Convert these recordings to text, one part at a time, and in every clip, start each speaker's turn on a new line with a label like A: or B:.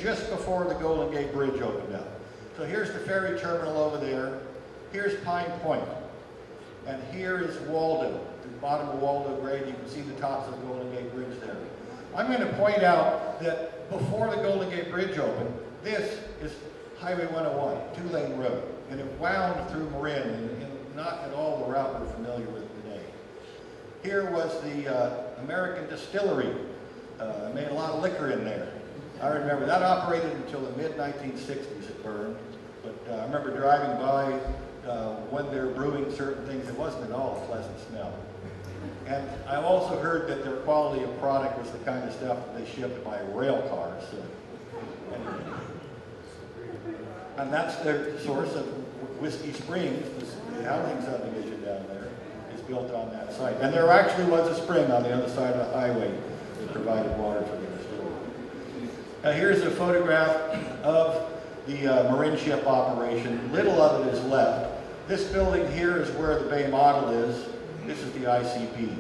A: just before the Golden Gate Bridge opened up. So here's the ferry terminal over there. Here's Pine Point. And here is Waldo, the bottom of Waldo Grade. You can see the tops of the Golden Gate Bridge there. I'm going to point out that before the Golden Gate Bridge opened, this is Highway 101, two-lane road. And it wound through Marin, and not at all the route we're familiar with today. Here was the American Distillery. Made a lot of liquor in there. I remember that operated until the mid-1960s it burned. But I remember driving by when they're brewing certain things. It wasn't at all a pleasant smell. And I also heard that their quality of product was the kind of stuff that they shipped by rail cars. So, anyway. And that's their source of Whiskey Springs, the housing subdivision down there, is built on that site. And there actually was a spring on the other side of the highway that provided water for the distillery. Now here's a photograph of the Marin ship operation. Little of it is left. This building here is where the Bay model is. This is the ICP.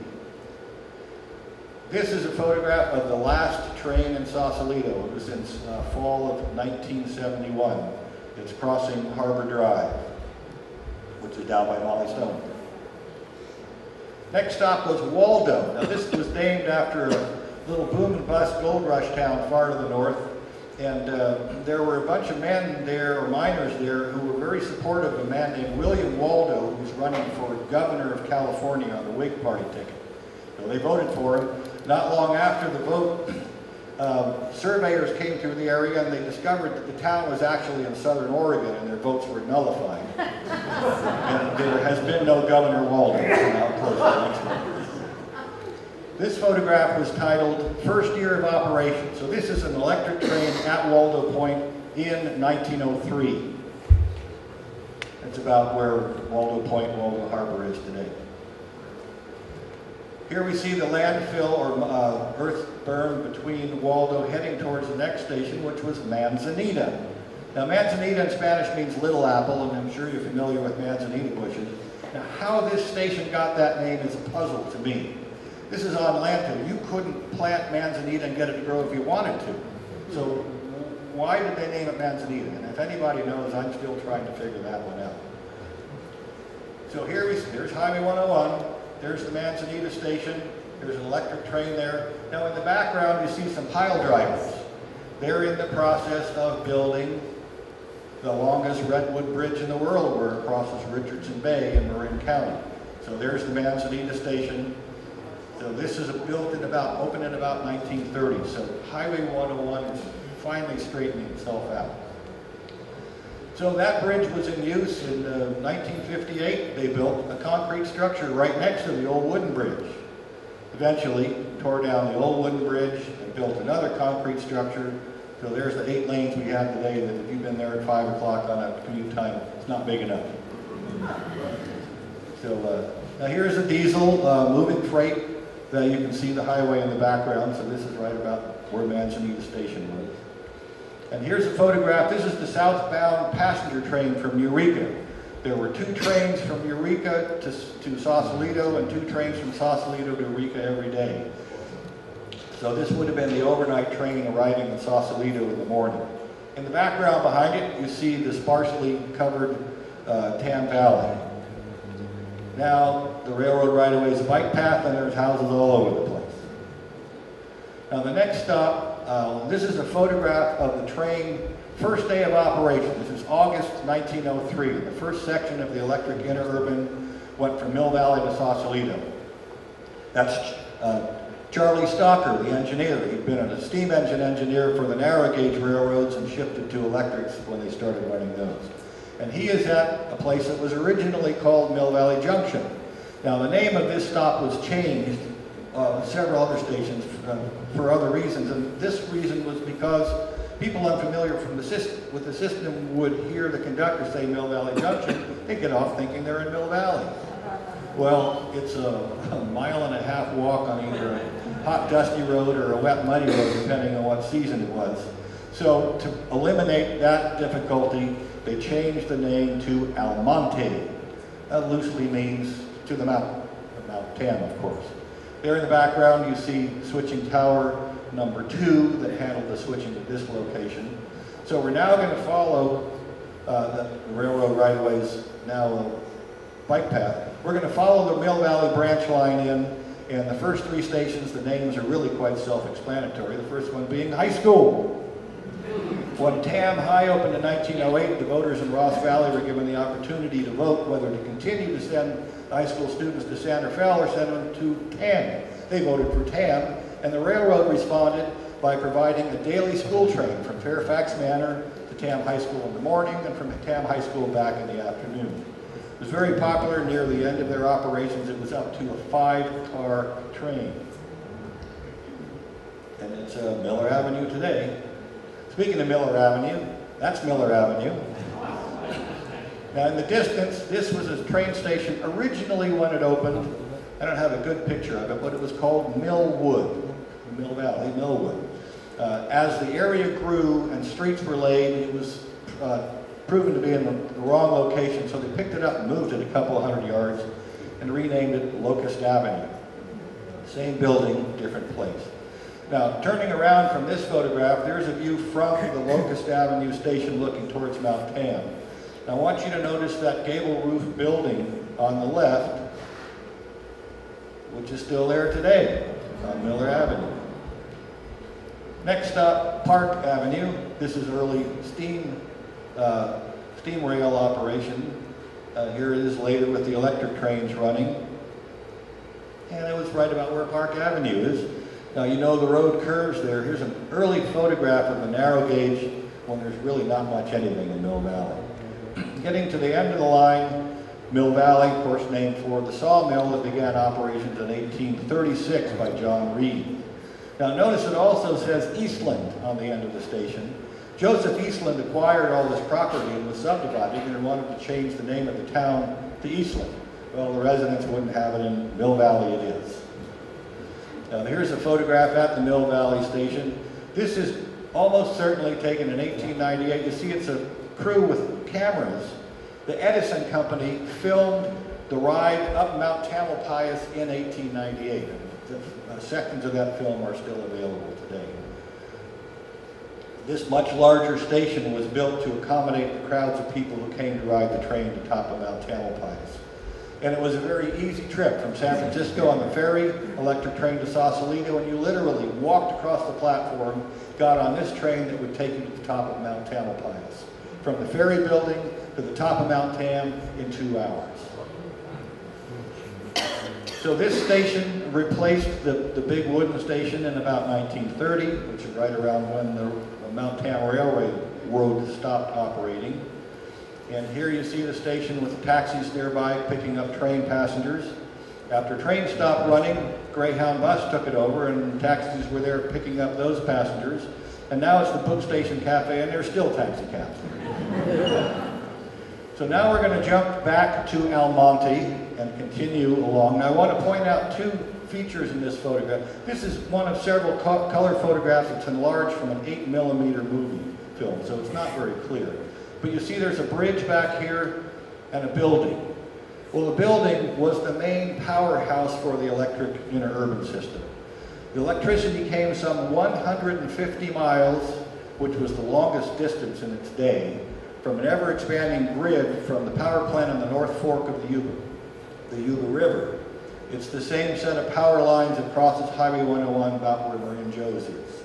A: This is a photograph of the last train in Sausalito. It was in fall of 1971. It's crossing Harbor Drive, which is down by Molly Stone. Next stop was Waldo. Now this was named after a little boom and bust gold rush town far to the north. And there were a bunch of men there, or miners there, who were very supportive of a man named William Waldo, who was running for governor of California on the Whig Party ticket. So they voted for him. Not long after the vote, surveyors came through the area and they discovered that the town was actually in southern Oregon and their votes were nullified. And there has been no Governor Waldo now close to election. This photograph was titled First Year of Operation. So this is an electric train at Waldo Point in 1903. That's about where Waldo Point, Waldo Harbor is today. Here we see the landfill or earth berm between Waldo heading towards the next station, which was Manzanita. Now Manzanita in Spanish means little apple, and I'm sure you're familiar with manzanita bushes. Now how this station got that name is a puzzle to me. This is on landfill. You couldn't plant manzanita and get it to grow if you wanted to. So why did they name it Manzanita? And if anybody knows, I'm still trying to figure that one out. So here's Highway 101. There's the Manzanita station. There's an electric train there. Now in the background you see some pile drivers. They're in the process of building the longest redwood bridge in the world, where it crosses Richardson Bay in Marin County. So there's the Manzanita station. So this is opened in about 1930. So Highway 101 is finally straightening itself out. So that bridge was in use in 1958. They built a concrete structure right next to the old wooden bridge. Eventually tore down the old wooden bridge and built another concrete structure. So there's the 8 lanes we have today that if you've been there at 5 o'clock on a commute time, it's not big enough. So now here's a diesel moving freight. You can see the highway in the background, so this is right about where Manzanita Station was. And here's a photograph. This is the southbound passenger train from Eureka. There were 2 trains from Eureka to Sausalito and 2 trains from Sausalito to Eureka every day. So this would have been the overnight train arriving in Sausalito in the morning. In the background behind it, you see the sparsely covered Tam Valley. Now, the railroad right-of-way is a bike path, and there's houses all over the place. Now, the next stop, this is a photograph of the train first day of operation. This is August 1903. The first section of the electric interurban went from Mill Valley to Sausalito. That's Charlie Stalker, the engineer. He'd been a steam engine engineer for the narrow gauge railroads and shifted to electrics when they started running those. And he is at a place that was originally called Mill Valley Junction. Now the name of this stop was changed several other stations for other reasons, and this reason was because people unfamiliar with the system would hear the conductor say Mill Valley Junction, they get off thinking they're in Mill Valley. Well, it's a 1.5 mile walk on either a hot dusty road or a wet muddy road, depending on what season it was. So to eliminate that difficulty, they changed the name to Almonte. That loosely means to the mountain, Mount Tam, of course. There in the background, you see switching tower number 2 that handled the switching to this location. So we're now going to follow the railroad right-of-ways, now a bike path. We're going to follow the Mill Valley branch line in, and the first 3 stations, the names are really quite self-explanatory. The first one being high school. When Tam High opened in 1908, the voters in Ross Valley were given the opportunity to vote whether to continue to send high school students to Santa Fe or send them to Tam. They voted for Tam, and the railroad responded by providing a daily school train from Fairfax Manor to Tam High School in the morning and from Tam High School back in the afternoon. It was very popular. Near the end of their operations, it was up to a 5-car train. And it's Miller Avenue today. Speaking of Miller Avenue, that's Miller Avenue. Now in the distance, this was a train station originally when it opened. I don't have a good picture of it, but it was called Millwood, Mill Valley, Millwood. As the area grew and streets were laid, it was proven to be in the wrong location, so they picked it up and moved it a couple of 100 yards and renamed it Locust Avenue. Same building, different place. Now, turning around from this photograph, there's a view from the Locust Avenue station looking towards Mount Tam. Now, I want you to notice that gable roof building on the left, which is still there today on Miller Avenue. Next up, Park Avenue. This is early steam rail operation. Here it is later with the electric trains running. And it was right about where Park Avenue is. Now you know the road curves there. Here's an early photograph of the narrow gauge when there's really not much anything in Mill Valley. Getting to the end of the line, Mill Valley, of course named for the sawmill that began operations in 1836 by John Reed. Now notice it also says Eastland on the end of the station. Joseph Eastland acquired all this property and was subdividing and wanted to change the name of the town to Eastland. Well, the residents wouldn't have it, in Mill Valley it is. Now here's a photograph at the Mill Valley station. This is almost certainly taken in 1898. You see it's a crew with cameras. The Edison Company filmed the ride up Mount Tamalpais in 1898. Sections of that film are still available today. This much larger station was built to accommodate the crowds of people who came to ride the train to top of Mount Tamalpais. And it was a very easy trip from San Francisco on the ferry, electric train to Sausalito, and you literally walked across the platform, got on this train that would take you to the top of Mount Tamalpais. From the ferry building to the top of Mount Tam in 2 hours. So this station replaced the big wooden station in about 1930, which is right around when the Mount Tam Railroad stopped operating. And here you see the station with the taxis nearby picking up train passengers. After trains stopped running, Greyhound bus took it over and taxis were there picking up those passengers. And now it's the Book Station Cafe and there's still taxi cabs there. So now we're going to jump back to Almonte and continue along. Now I want to point out 2 features in this photograph. This is one of several color photographs that's enlarged from an 8mm movie film, so it's not very clear. But you see there's a bridge back here and a building. Well, the building was the main powerhouse for the electric interurban system. The electricity came some 150 miles, which was the longest distance in its day, from an ever-expanding grid from the power plant on the North Fork of the Yuba River. It's the same set of power lines that crosses Highway 101 about where Marin Joe's is.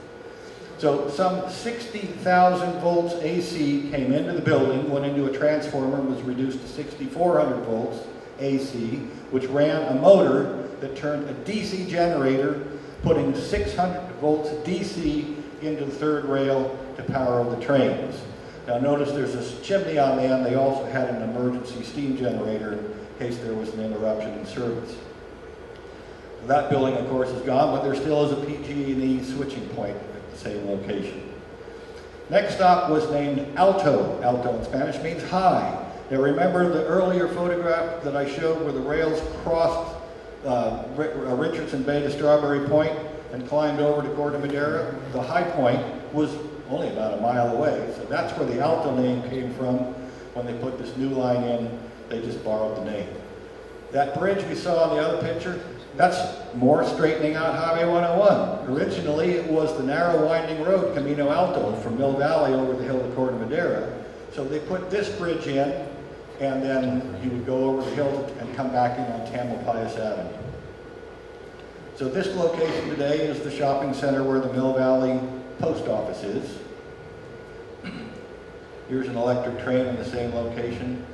A: So some 60,000 volts AC came into the building, went into a transformer, and was reduced to 6,400 volts AC, which ran a motor that turned a DC generator, putting 600 volts DC into the third rail to power the trains. Now notice there's this chimney on the end. They also had an emergency steam generator in case there was an interruption in service. That building, of course, is gone, but there still is a PG&E switching point at the same location. Next stop was named Alto. Alto in Spanish means high. Now remember the earlier photograph that I showed where the rails crossed Richardson Bay to Strawberry Point and climbed over to Corte Madera? The high point was only about a mile away, so that's where the Alto name came from. When they put this new line in, they just borrowed the name. That bridge we saw in the other picture, That's more straightening out Highway 101. Originally, it was the narrow winding road, Camino Alto, from Mill Valley over the hill to Corte Madera. So they put this bridge in, and then you would go over the hill and come back in on Tamalpais Avenue. So this location today is the shopping center where the Mill Valley post office is. Here's an electric train in the same location.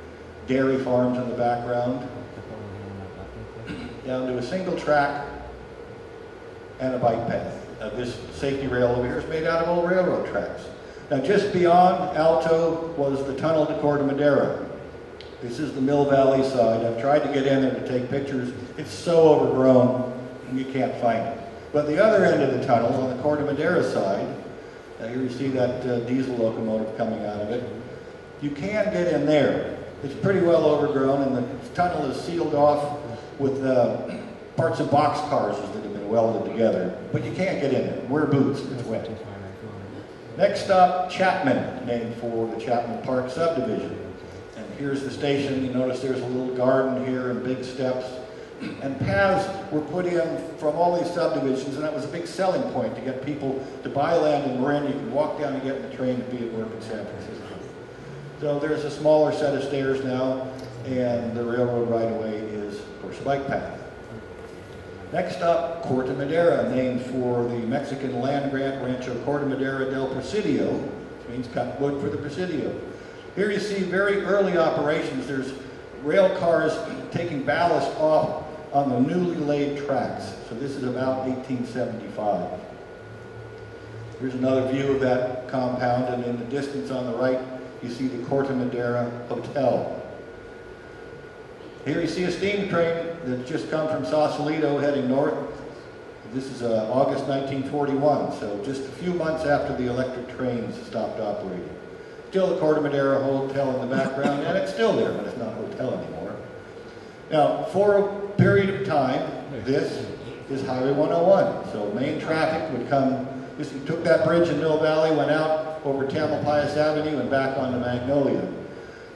A: Dairy farms in the background. Down to a single track and a bike path. This safety rail over here is made out of old railroad tracks. Now just beyond Alto was the tunnel to Corte Madera. This is the Mill Valley side. I've tried to get in there to take pictures. It's so overgrown, you can't find it. But the other end of the tunnel, on the Corte Madera side, here you see that diesel locomotive coming out of it. You can get in there. It's pretty well overgrown, and the tunnel is sealed off with parts of boxcars that have been welded together. But you can't get in there. Wear boots, it's wet. Next stop, Chapman, named for the Chapman Park subdivision. And here's the station. You notice there's a little garden here and big steps. And paths were put in from all these subdivisions, and that was a big selling point to get people to buy land in Marin. You could walk down and get in the train to be at work in San Francisco. So there's a smaller set of stairs now, and the railroad right-of-way is, of course, a bike path. Next up, Corte Madera, named for the Mexican land grant Rancho Corte Madera del Presidio, which means cut wood for the Presidio. Here you see very early operations. There's rail cars taking ballast off on the newly laid tracks. So this is about 1875. Here's another view of that compound, and in the distance on the right, you see the Corte Madera Hotel. Here you see a steam train that's just come from Sausalito heading north. This is August 1941, so just a few months after the electric trains stopped operating. Still the Corte Madera Hotel in the background, and it's still there, but it's not a hotel anymore. Now, for a period of time, this is Highway 101. So main traffic would come, you took that bridge in Mill Valley, went out over Tamalpais Avenue and back onto Magnolia.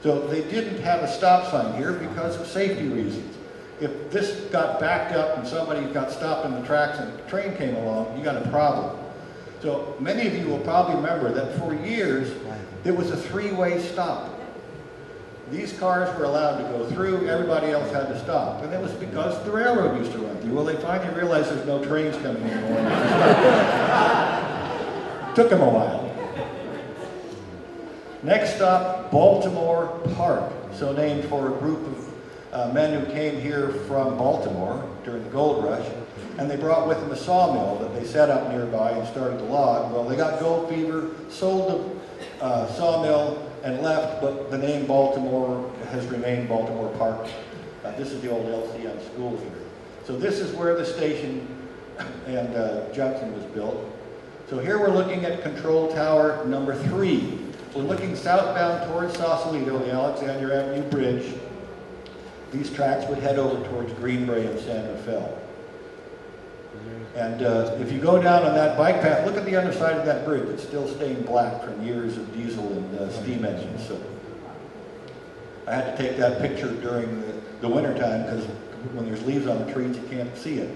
A: So they didn't have a stop sign here because of safety reasons. If this got backed up and somebody got stopped in the tracks and a train came along, you got a problem. So many of you will probably remember that for years, it was a three-way stop. These cars were allowed to go through, everybody else had to stop. And it was because the railroad used to run through. Well, they finally realized there's no trains coming anymore. Took them a while. Next stop, Baltimore Park, so named for a group of men who came here from Baltimore during the gold rush, and they brought with them a sawmill that they set up nearby and started to log. Well, they got gold fever, sold the sawmill, and left, but the name Baltimore has remained Baltimore Park. This is the old LCM school here. So this is where the station and junction was built. So here we're looking at control tower number 3. We're looking southbound towards Sausalito, the Alexander Avenue Bridge. These tracks would head over towards Greenbrae and San Rafael. And if you go down on that bike path, look at the underside of that bridge. It's still stained black from years of diesel and steam engines. So I had to take that picture during the winter time because when there's leaves on the trees, you can't see it.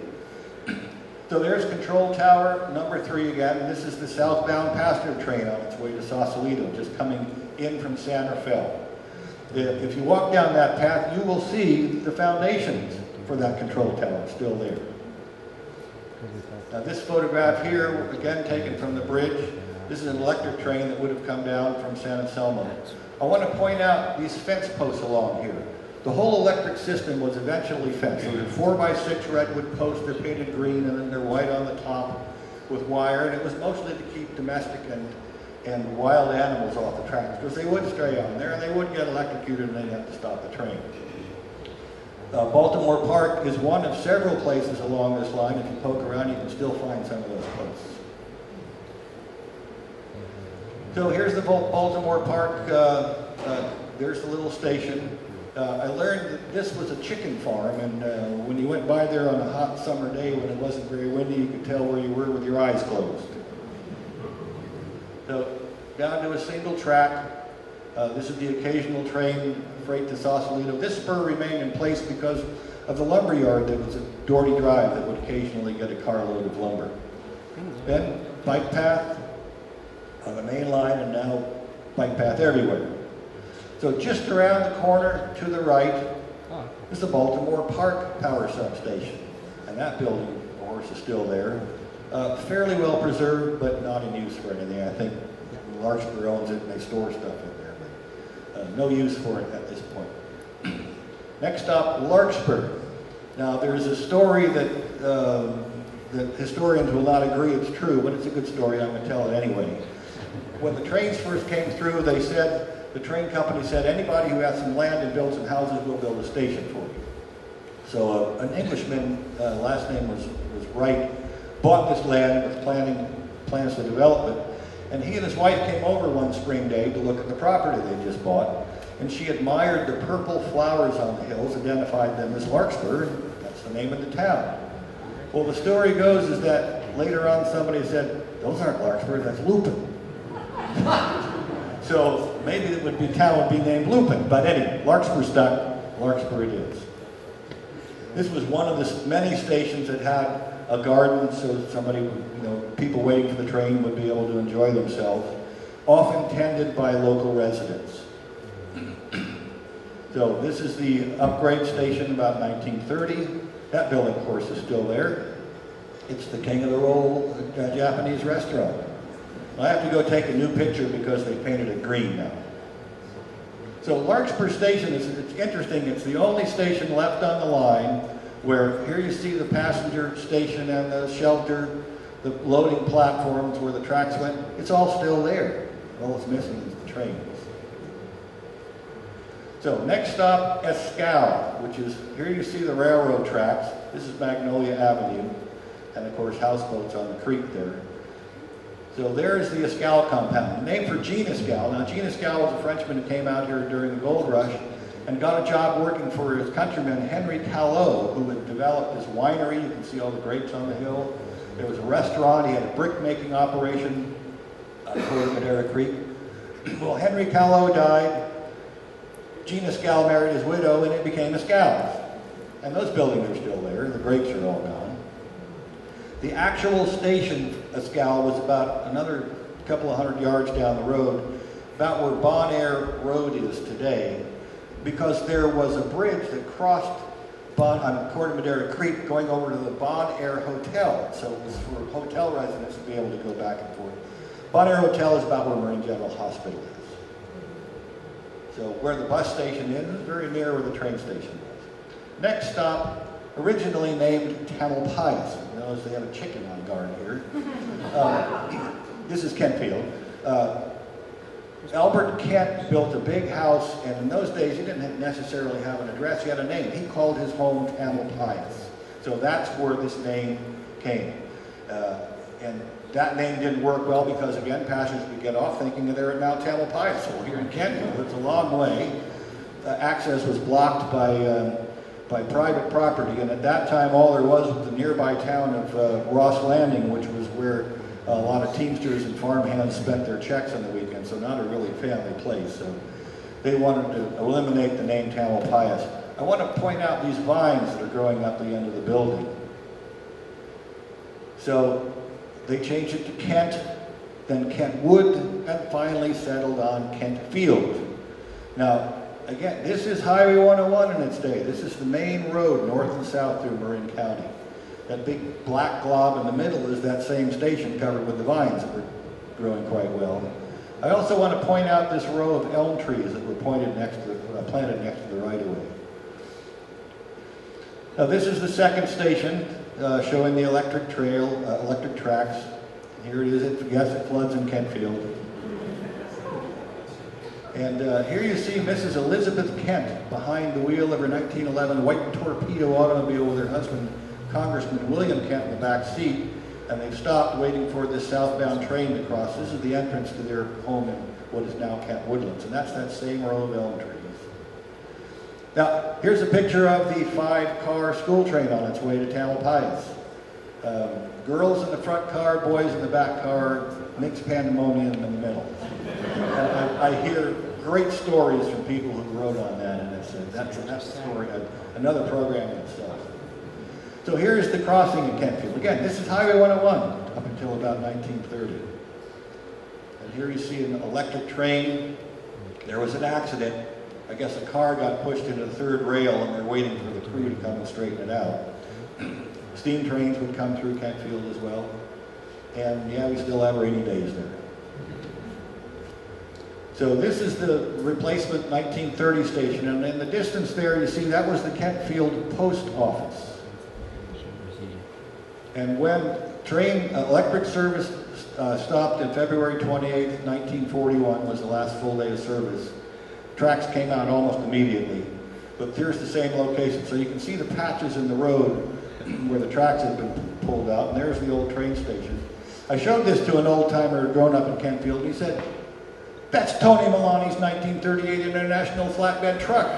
A: So there's control tower number 3 again. This is the southbound passenger train on its way to Sausalito, just coming in from San Rafael. If you walk down that path, you will see the foundations for that control tower still there. Now this photograph here, again taken from the bridge, this is an electric train that would have come down from San Anselmo. I want to point out these fence posts along here. The whole electric system was eventually fenced. There were 4x6 redwood posts, they're painted green, and then they're white on the top with wire, and it was mostly to keep domestic and wild animals off the tracks, because they would stray on there, and they would get electrocuted, and they'd have to stop the train. Baltimore Park is one of several places along this line. If you poke around, you can still find some of those posts. So here's the Baltimore Park. There's the little station. I learned that this was a chicken farm, and when you went by there on a hot summer day when it wasn't very windy, you could tell where you were with your eyes closed. So down to a single track, This is the occasional train freight to Sausalito. This spur remained in place because of the lumber yard that was at Doherty Drive that would occasionally get a carload of lumber. Then bike path on the main line, and now bike path everywhere. So just around the corner to the right is the Baltimore Park Power Substation. And that building, of course, is still there. Fairly well preserved, but not in use for anything. I think Larkspur owns it and they store stuff in there, but no use for it at this point. Next stop, Larkspur. Now there's a story that, that historians will not agree it's true, but it's a good story, I'm going to tell it anyway. When the trains first came through, they said, the train company said, anybody who has some land and builds some houses, we'll build a station for you. So an Englishman, last name was Wright, bought this land with plans to develop it. And he and his wife came over one spring day to look at the property they just bought. And she admired the purple flowers on the hills, identified them as Larkspur, and that's the name of the town. Well, the story goes is that later on somebody said, those aren't Larkspur, that's Lupin. So maybe it would be, town would be named Lupin, but anyway, Larkspur stuck, Larkspur it is. This was one of the many stations that had a garden, so somebody, people waiting for the train would be able to enjoy themselves, often tended by local residents. So this is the upgrade station, about 1930. That building, of course, is still there. It's the King of the Roll Japanese restaurant. I have to go take a new picture because they painted it green now. So Larkspur Station, it's interesting, it's the only station left on the line where here you see the passenger station and the shelter, the loading platforms where the tracks went, it's all still there. All it's missing is the trains. So next stop, Escal, which is, here you see the railroad tracks. This is Magnolia Avenue, and of course houseboats on the creek there. So there's the Escal compound, named for Jean Escal. Now Jean Escal was a Frenchman who came out here during the gold rush and got a job working for his countryman Henry Callot, who had developed this winery. You can see all the grapes on the hill. There was a restaurant. He had a brick-making operation on Madera Creek. Well, Henry Callot died. Jean Escal married his widow, and it became Escal's. And those buildings are still there. The grapes are all gone. The actual station, Escal, was about another couple of hundred yards down the road, about where Bon Air Road is today, because there was a bridge that crossed Corte Madera Creek going over to the Bon Air Hotel. So it was for hotel residents to be able to go back and forth. Bon Air Hotel is about where Marin General Hospital is. So where the bus station is very near where the train station was. Next stop, originally named Tamalpais. You notice they have a chicken on guard here. This is Kentfield. Albert Kent built a big house, and in those days he didn't necessarily have an address, he had a name. He called his home Tamalpais. So that's where this name came. And that name didn't work well because, again, passengers would get off thinking that they're at Mount Tamalpais. So here in Kentfield, it's a long way. Access was blocked by private property, and at that time all there was the nearby town of Ross Landing, which was where a lot of teamsters and farmhands spent their checks on the weekend, so not a really family place. So they wanted to eliminate the name Tamalpais. I want to point out these vines that are growing up the end of the building. So they changed it to Kent, then Kentwood, and finally settled on Kentfield. Now, again, this is Highway 101 in its day. This is the main road north and south through Marin County. That big black glob in the middle is that same station covered with the vines that were growing quite well. I also want to point out this row of elm trees that were planted next to the right-of-way. Now this is the second station showing the electric trail, electric tracks. Here it is. Yes, it floods in Kentfield. And here you see Mrs. Elizabeth Kent behind the wheel of her 1911 white torpedo automobile with her husband, Congressman William Kent, in the back seat, and they've stopped waiting for this southbound train to cross. This is the entrance to their home in what is now Kent Woodlands, and that's that same row of elm trees. Now, here's a picture of the 5-car school train on its way to Tamalpais. Girls in the front car, boys in the back car, mixed pandemonium in the middle. And I hear great stories from people who wrote on that, and that's a story, another program in itself. So here's the crossing at Kentfield. Again, this is Highway 101 up until about 1930. And here you see an electric train. There was an accident. I guess a car got pushed into the third rail, and they're waiting for the crew to come and straighten it out. Steam trains would come through Kentfield as well. And yeah, we still have rainy days there. So this is the replacement 1930 station, and in the distance there you see that was the Kentfield Post Office. And when electric service stopped on February 28, 1941 was the last full day of service. Tracks came out almost immediately, but here's the same location. So you can see the patches in the road where the tracks had been pulled out, and there's the old train station. I showed this to an old-timer who had grown up in Kentfield, and he said, "That's Tony Maloney's 1938 International flatbed truck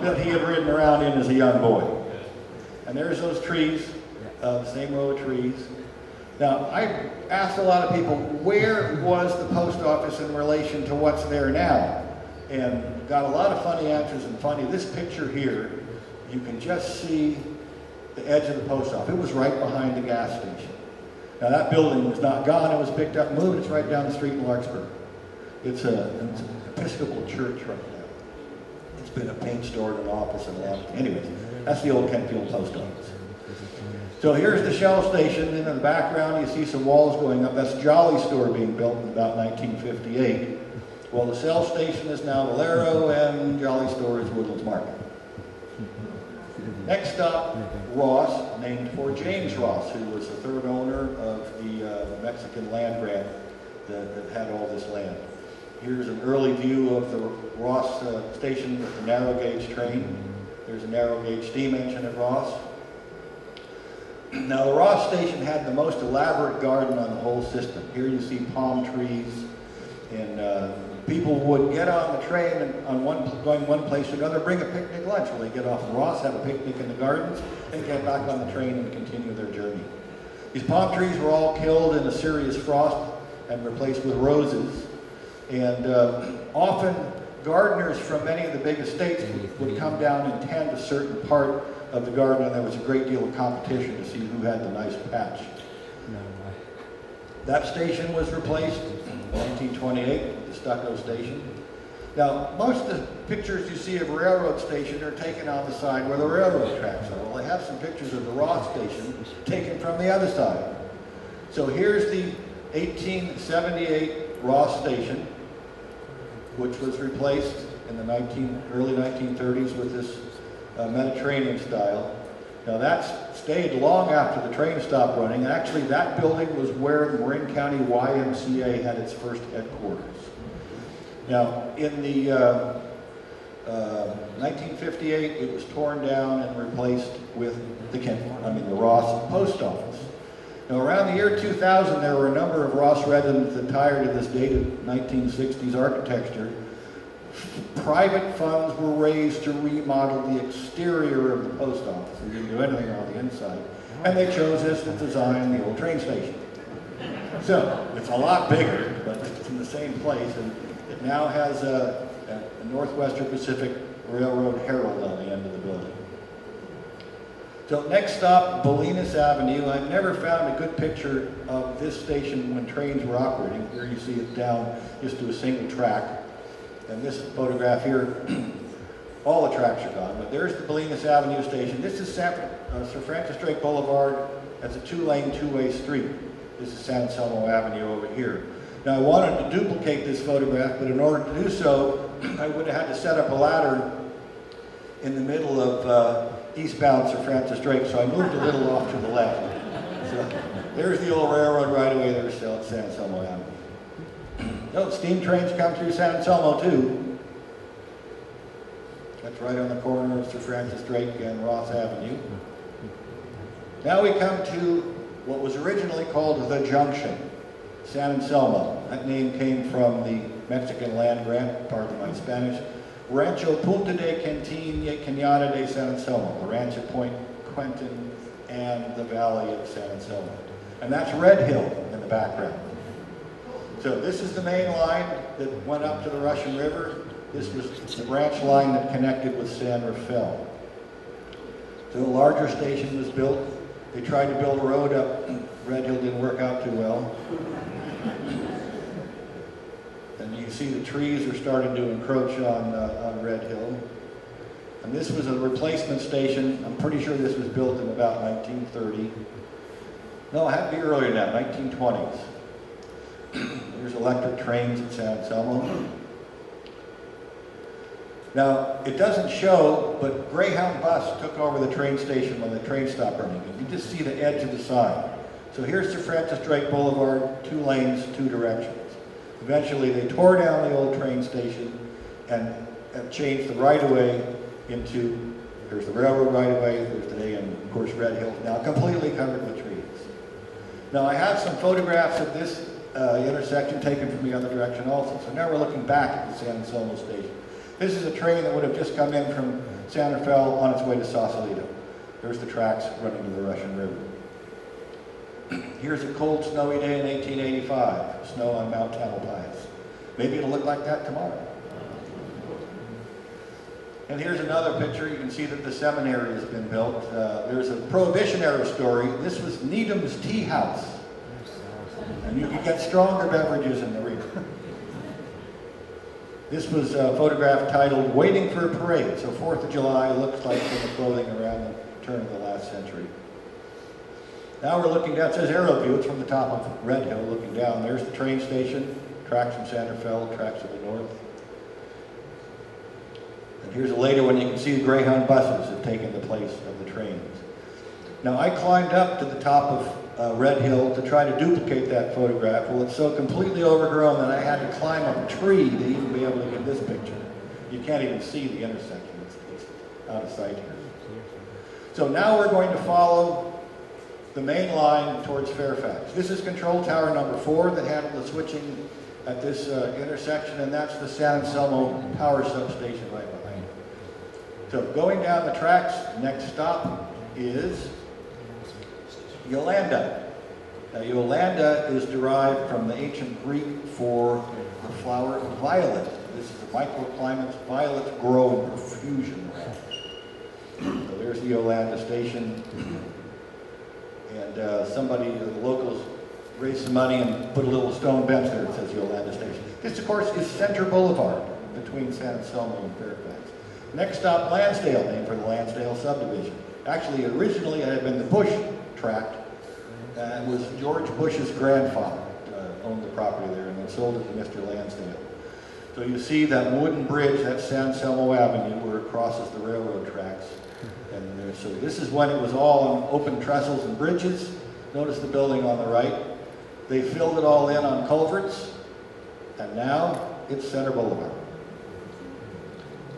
A: that he had ridden around in as a young boy." And there's those trees, the same row of trees. Now, I asked a lot of people, where was the post office in relation to what's there now? And got a lot of funny answers, and funny, this picture here, you can just see the edge of the post office. It was right behind the gas station. Now that building was not gone, it was picked up and moved, it's right down the street in Larkspur. It's an Episcopal church right now. It's been a paint store and an office and a lot of, anyways, that's the old Kentfield post office. So here's the Shell station, and in the background you see some walls going up. That's Jolly Store being built in about 1958. Well, the Shell station is now Valero, and Jolly Store is Woodlands Market. Next stop, Ross, named for James Ross, who was the third owner of the Mexican land grant that had all this land. Here's an early view of the Ross station with the narrow gauge train. There's a narrow gauge steam engine at Ross. Now the Ross station had the most elaborate garden on the whole system. Here you see palm trees, and people would get on the train and going one place to another, bring a picnic lunch. When they get off of Ross, have a picnic in the gardens, and get back on the train and continue their journey. These palm trees were all killed in a serious frost and replaced with roses. And often gardeners from many of the big estates would come down and tend a certain part of the garden, and there was a great deal of competition to see who had the nice patch. That station was replaced in 1928 with the stucco station. Now, most of the pictures you see of a railroad station are taken on the side where the railroad tracks are. Well, they have some pictures of the Ross station taken from the other side. So here's the 1878 Ross station, which was replaced in the early 1930s with this Mediterranean style. Now that's stayed long after the train stopped running. Actually, that building was where the Marin County YMCA had its first headquarters. Now, in the 1958, it was torn down and replaced with the Ross Post Office. Now, around the year 2000, there were a number of Ross residents that tired of this dated 1960s architecture. Private funds were raised to remodel the exterior of the post office. They didn't do anything on the inside. And they chose this to design the old train station. So, it's a lot bigger, but it's in the same place. And it now has a Northwestern Pacific Railroad Herald on the end of the building. So next stop, Bolinas Avenue. I've never found a good picture of this station when trains were operating. Here you see it down just to a single track. And this photograph here, all the tracks are gone, but there's the Bolinas Avenue station. This is Sir Francis Drake Boulevard. That's a two-lane, two-way street. This is San Anselmo Avenue over here. Now I wanted to duplicate this photograph, but in order to do so, I would have had to set up a ladder in the middle of eastbound Sir Francis Drake, so I moved a little off to the left. So there's the old railroad right away there, still at San Anselmo Avenue. No, steam trains come through San Anselmo too. That's right on the corner of Sir Francis Drake and Ross Avenue. Now we come to what was originally called the Junction, San Anselmo. That name came from the Mexican land grant, pardon my Spanish, Rancho Punta de Quintin y Cañada de San Anselmo, the ranch at Point Quentin and the valley of San Anselmo. And that's Red Hill in the background. So this is the main line that went up to the Russian River. This was the branch line that connected with San Rafael. So a larger station was built. They tried to build a road up. Red Hill didn't work out too well. And you can see the trees are starting to encroach on Red Hill. And this was a replacement station. I'm pretty sure this was built in about 1930. No, it had to be earlier than that, 1920s. There's electric trains at San Anselmo. Now, it doesn't show, but Greyhound bus took over the train station when the train stopped running. You can just see the edge of the sign. So here's Sir Francis Drake Boulevard, 2 lanes, 2 directions. Eventually, they tore down the old train station and changed the right-of-way into, there's the railroad right-of-way, there's today, and of course, Red Hill, now completely covered with trees. Now, I have some photographs of this intersection taken from the other direction also. So now we're looking back at the San Anselmo station. This is a train that would have just come in from San Rafael on its way to Sausalito. There's the tracks running to the Russian River. Here's a cold, snowy day in 1885. Snow on Mount Tamalpais. Maybe it'll look like that tomorrow. And here's another picture. You can see that the seminary has been built. There's a Prohibition-era story. This was Needham's Tea House. And you could get stronger beverages in the region. This was a photograph titled Waiting for a Parade. So 4th of July looks like the clothing around the turn of the last century. Now we're looking down, it says aerial view, it's from the top of Red Hill looking down. There's the train station, tracks from San Rafael, tracks to the north. And here's a later one, you can see the Greyhound buses have taken the place of the trains. Now I climbed up to the top of Red Hill to try to duplicate that photograph. Well, it's so completely overgrown that I had to climb up a tree to even be able to get this picture. You can't even see the intersection. It's out of sight here. So now we're going to follow the main line towards Fairfax. This is control tower number 4 that handled the switching at this intersection, and that's the San Anselmo power substation right behind it. So going down the tracks, next stop is Yolanda. Now, Yolanda is derived from the ancient Greek for the flower violet. This is a microclimate. Violets grow in profusion. So there's the Yolanda station. And the locals raised some money and put a little stone bench there that says Yolanda Station. This, of course, is Center Boulevard between San Anselmo and Fairfax. Next stop, Lansdale, named for the Lansdale subdivision. Actually, originally it had been the Bush tract, and it was George Bush's grandfather owned the property there, and then sold it to Mr. Lansdale. So you see that wooden bridge, that's San Anselmo Avenue, where it crosses the railroad tracks. And so this is when it was all on open trestles and bridges. Notice the building on the right. They filled it all in on culverts, and now it's Center Boulevard.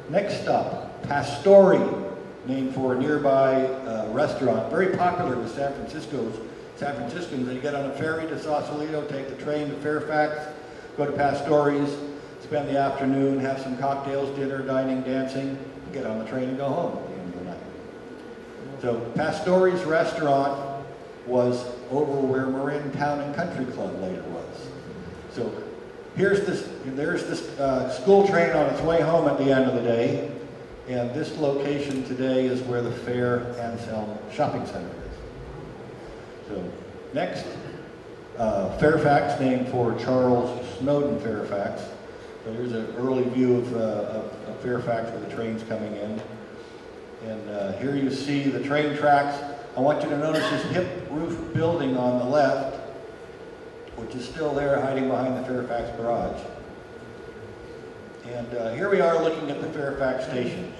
A: Next stop, Pastori, named for a nearby restaurant, very popular with San Franciscans. They get on a ferry to Sausalito, take the train to Fairfax, go to Pastori's, spend the afternoon, have some cocktails, dinner, dining, dancing, get on the train and go home at the end of the night. So Pastori's restaurant was over where Marin Town and Country Club later was. So there's this school train on its way home at the end of the day, and this location today is where the Fair Anselm Shopping Center is. So next, Fairfax, named for Charles Snowden Fairfax. So here's an early view of Fairfax with the trains coming in. And here you see the train tracks. I want you to notice this hip roof building on the left, which is still there hiding behind the Fairfax garage. And here we are looking at the Fairfax station.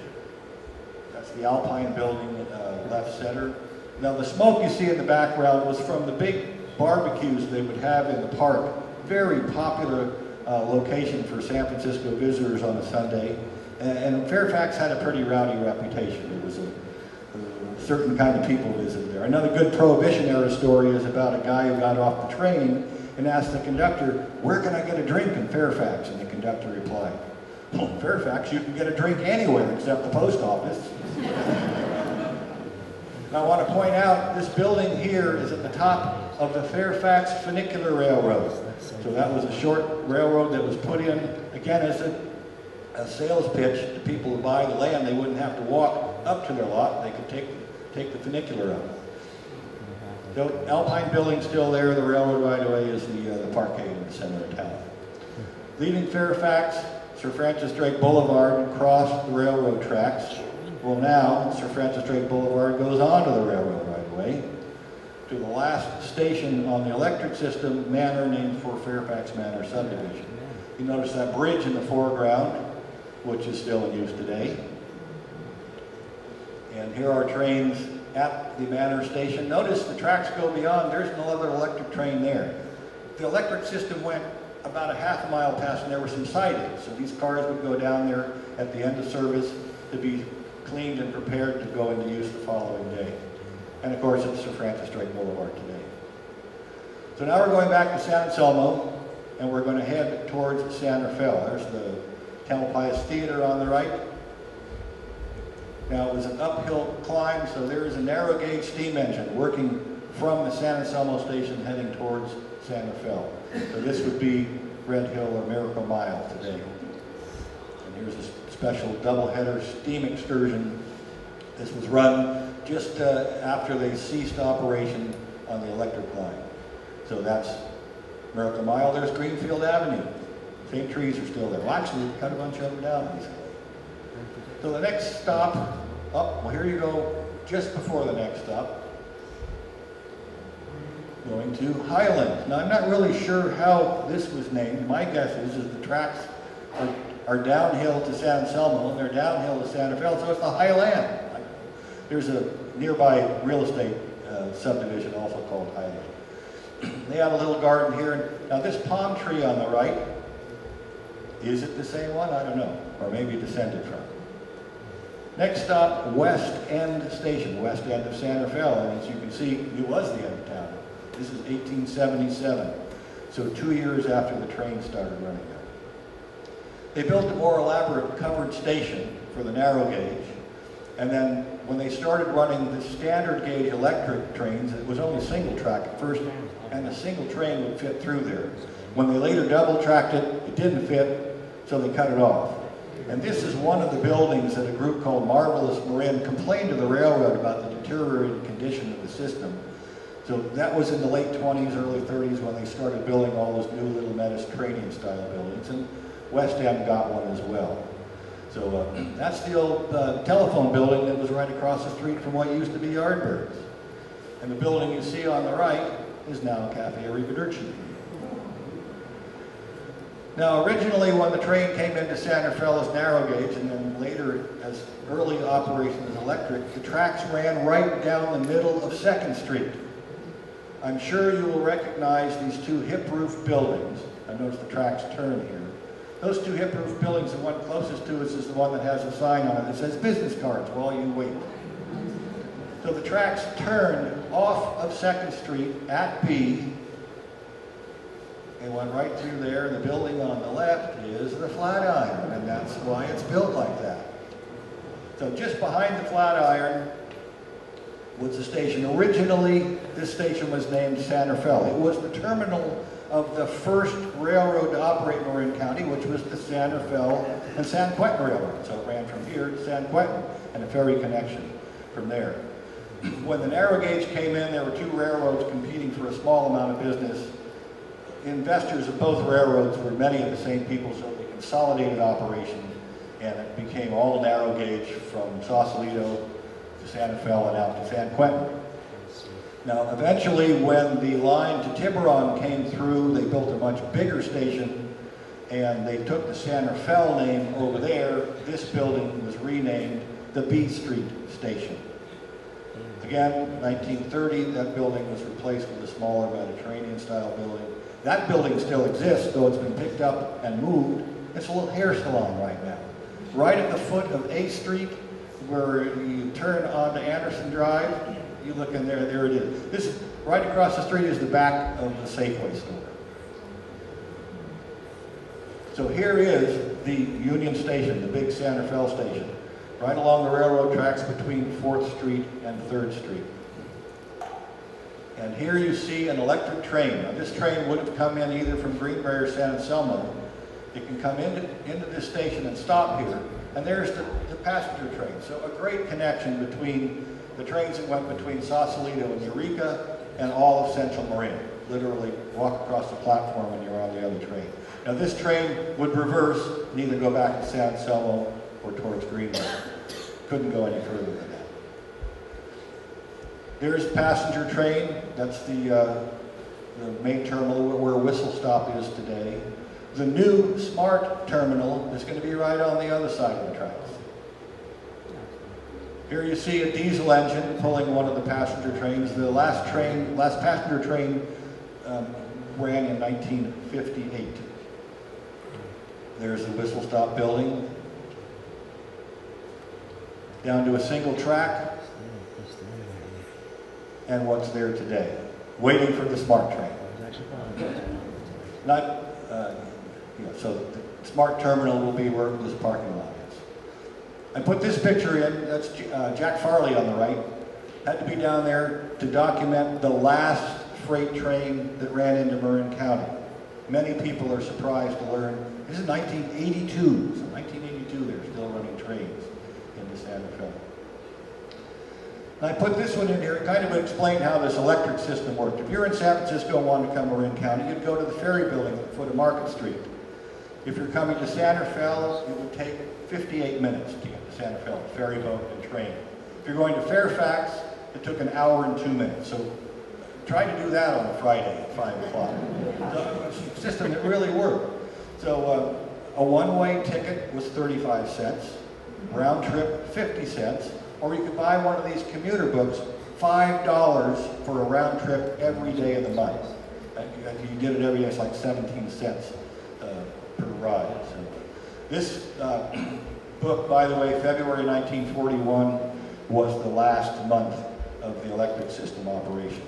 A: That's the Alpine building left center. Now the smoke you see in the background was from the big barbecues they would have in the park. Very popular location for San Francisco visitors on a Sunday. And Fairfax had a pretty rowdy reputation. There was a certain kind of people visited there. Another good Prohibition-era story is about a guy who got off the train and asked the conductor, "Where can I get a drink in Fairfax?" And the conductor replied, "Well, in Fairfax, you can get a drink anywhere except the post office." Now, I want to point out, this building here is at the top of the Fairfax Funicular Railroad. So that was a short railroad that was put in, again, as a sales pitch to people who buy the land. They wouldn't have to walk up to their lot. They could take the funicular up. The Alpine building's still there. The railroad right-of-way is the parkade in the center of town. Leaving Fairfax, Sir Francis Drake Boulevard crossed the railroad tracks. Well, now Sir Francis Drake Boulevard goes onto the railroad right-of-way to the last station on the electric system, Manor, named for Fairfax Manor subdivision. You notice that bridge in the foreground, which is still in use today. And here are trains at the Manor station. Notice the tracks go beyond. There's no other electric train there. The electric system went about a half a mile past, and there were some sidings. So these cars would go down there at the end of service to be cleaned and prepared to go into use the following day. And of course, it's Sir Francis Drake Boulevard today. So now we're going back to San Anselmo, and we're going to head towards San Rafael. There's the Tamalpais Theater on the right. Now it was an uphill climb, so there is a narrow gauge steam engine working from the San Anselmo station heading towards San Rafael. So this would be Red Hill or Miracle Mile today. And here's a special double-header steam excursion. This was run just after they ceased operation on the electric line. So that's Miracle Mile. There's Greenfield Avenue. Same trees are still there. Well, actually, we cut a bunch of them down recently. So the next stop, well, here you go, just before the next stop. Going to Highland. Now, I'm not really sure how this was named. My guess is the tracks are downhill to San Anselmo, and they're downhill to San Rafael, so it's the Highland. There's a nearby real estate subdivision also called Highland. They have a little garden here. Now, this palm tree on the right, is it the same one? I don't know, or maybe descended from. Next stop, West End Station, West End of San Rafael, and as you can see, it was the end of town. This is 1877, so 2 years after the train started running there. They built a more elaborate covered station for the narrow gauge, and then when they started running the standard gauge electric trains, it was only single track at first, and a single train would fit through there. When they later double tracked it, it didn't fit, so they cut it off. And this is one of the buildings that a group called Marvelous Marin complained to the railroad about the deteriorated condition of the system. So that was in the late 20s, early 30s when they started building all those new little Mediterranean style buildings, and West End got one as well. So that's the old telephone building that was right across the street from what used to be Yardbirds. And the building you see on the right is now Cafe Arrivederci. Now, originally when the train came into San Rafael as narrow gauge, and then later as early operation as electric, the tracks ran right down the middle of 2nd Street. I'm sure you will recognize these two hip-roof buildings. I notice the tracks turn here. Those two hip-roof buildings, the one closest to us is the one that has a sign on it that says business cards while you wait. So the tracks turned off of 2nd Street at B. They went right through there, and the building on the left is the Flatiron, and that's why it's built like that. So just behind the Flatiron was the station. Originally, this station was named San Rafael. It was the terminal of the first railroad to operate in Marin County, which was the San Rafael and San Quentin Railroad. So it ran from here to San Quentin, and a ferry connection from there. When the narrow gauge came in, there were two railroads competing for a small amount of business. Investors of both railroads were many of the same people, so they consolidated operation, and it became all narrow gauge from Sausalito to San Rafael and out to San Quentin. Now, eventually, when the line to Tiburon came through, they built a much bigger station, and they took the San Rafael name over there. This building was renamed the B Street Station. Again, 1930, that building was replaced with a smaller Mediterranean-style building. That building still exists, though it's been picked up and moved. It's a little hair salon right now. Right at the foot of A Street, where you turn onto Anderson Drive, you look in there, there it is. This, right across the street is the back of the Safeway store. So here is the Union Station, the big San Rafael station, right along the railroad tracks between 4th Street and 3rd Street. And here you see an electric train. Now this train would have come in either from Greenbrae or San Anselmo. It can come into this station and stop here. And there's the passenger train. So a great connection between the trains that went between Sausalito and Eureka and all of Central Marin. Literally walk across the platform and you're on the other train. Now this train would reverse and either go back to San Anselmo or towards Greenbrae. Couldn't go any further than that. There's passenger train. That's the main terminal where Whistle Stop is today. The new smart terminal is going to be right on the other side of the tracks. Here you see a diesel engine pulling one of the passenger trains. The last passenger train ran in 1958. There's the Whistle Stop building. Down to a single track. And what's there today, waiting for the smart train. So the smart terminal will be where this parking lot is. I put this picture in, that's Jack Farley on the right. Had to be down there to document the last freight train that ran into Marin County. Many people are surprised to learn, this is 1982, so 1982 they're still running trains into Santa Fe. And I put this one in here, kind of explain how this electric system worked. If you're in San Francisco and wanted to come to Marin County, you'd go to the ferry building at the foot of Market Street. If you're coming to Santa Fe, it would take 58 minutes to get to Santa Fe, ferry boat and train. If you're going to Fairfax, it took an hour and 2 minutes. So try to do that on a Friday at 5 o'clock. It's a system that really worked. So a one-way ticket was 35 cents, round trip 50 cents, or you could buy one of these commuter books, $5 for a round trip every day of the month. If you did it every day, it's like 17 cents per ride. So this book, by the way, February 1941, was the last month of the electric system operation.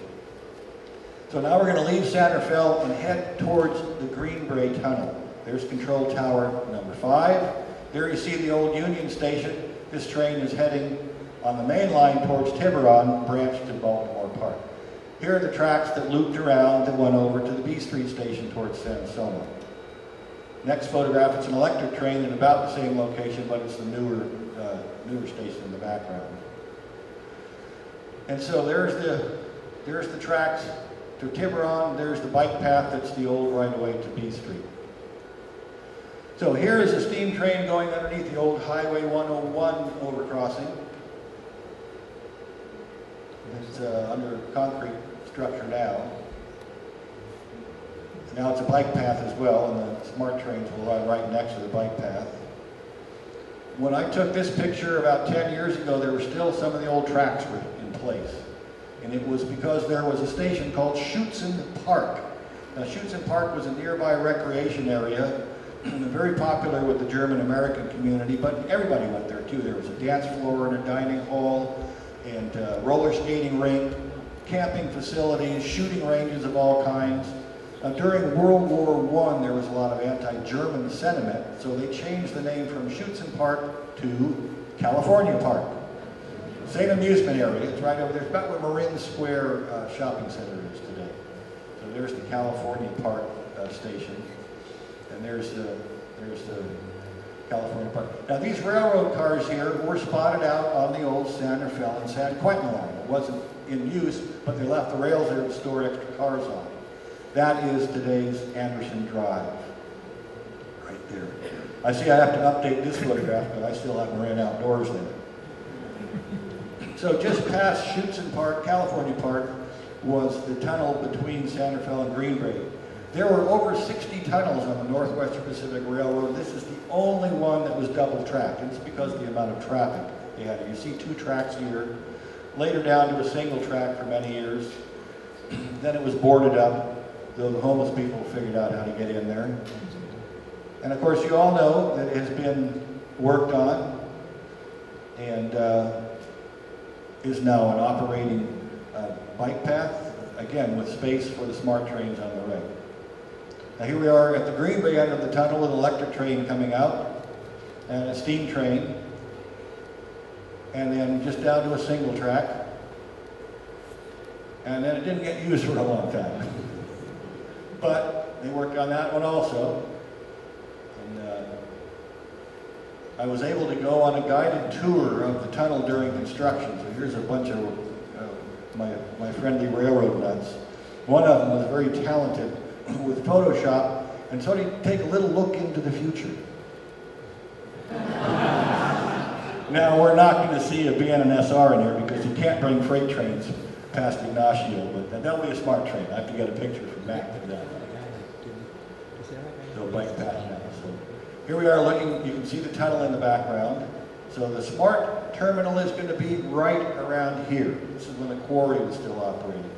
A: So now we're going to leave Santa Fe and head towards the Greenbrae Tunnel. There's control tower number 5. There you see the old Union Station. This train is heading on the main line towards Tiburon, branch to Baltimore Park. Here are the tracks that looped around that went over to the B Street station towards San Anselmo. Next photograph, it's an electric train in about the same location, but it's the newer station in the background. And so there's the tracks to Tiburon. There's the bike path that's the old right-of-way to B Street. So here is a steam train going underneath the old Highway 101 overcrossing. It's under concrete structure now. Now it's a bike path as well, and the smart trains will run right next to the bike path. When I took this picture about 10 years ago, there were still some of the old tracks were in place. And it was because there was a station called Schuetzen Park. Now Schuetzen Park was a nearby recreation area, and very popular with the German-American community, but everybody went there too. There was a dance floor and a dining hall, and roller skating rink, camping facilities, shooting ranges of all kinds. During World War I, there was a lot of anti-German sentiment, so they changed the name from Schuetzen Park to California Park. Same amusement area. It's right over there. It's about where Marin Square Shopping Center is today. So there's the California Park station, and there's the California Park. Now these railroad cars here were spotted out on the old Santa Fe and San Quentin line. It wasn't in use, but they left the rails there to store extra cars on. That is today's Anderson Drive, right there. I see I have to update this photograph, but I still have Marin Outdoors there. So just past Schuetzen Park, California Park, was the tunnel between Santa Fe and Greenbrae. There were over 60 tunnels on the Northwestern Pacific Railroad. This is the only one that was double tracked. It's because of the amount of traffic they had. You see 2 tracks here, later down to a single track for many years. Then it was boarded up, though the homeless people figured out how to get in there. And of course, you all know that it has been worked on and is now an operating bike path, again with space for the smart trains on the right. Now here we are at the Greenbrae end of the tunnel with an electric train coming out and a steam train, and then just down to a single track. And then it didn't get used for a long time. But they worked on that one also. And I was able to go on a guided tour of the tunnel during construction. So here's a bunch of my friendly railroad nuts. One of them was very talented with Photoshop, and so he'd take a little look into the future. Now, we're not going to see a BNSR in here because you can't bring freight trains past Ignacio, but that'll be a smart train. I have to get a picture from Mac for that. So bike path now. So here we are looking, you can see the tunnel in the background. So the smart terminal is going to be right around here. This is when the quarry was still operating.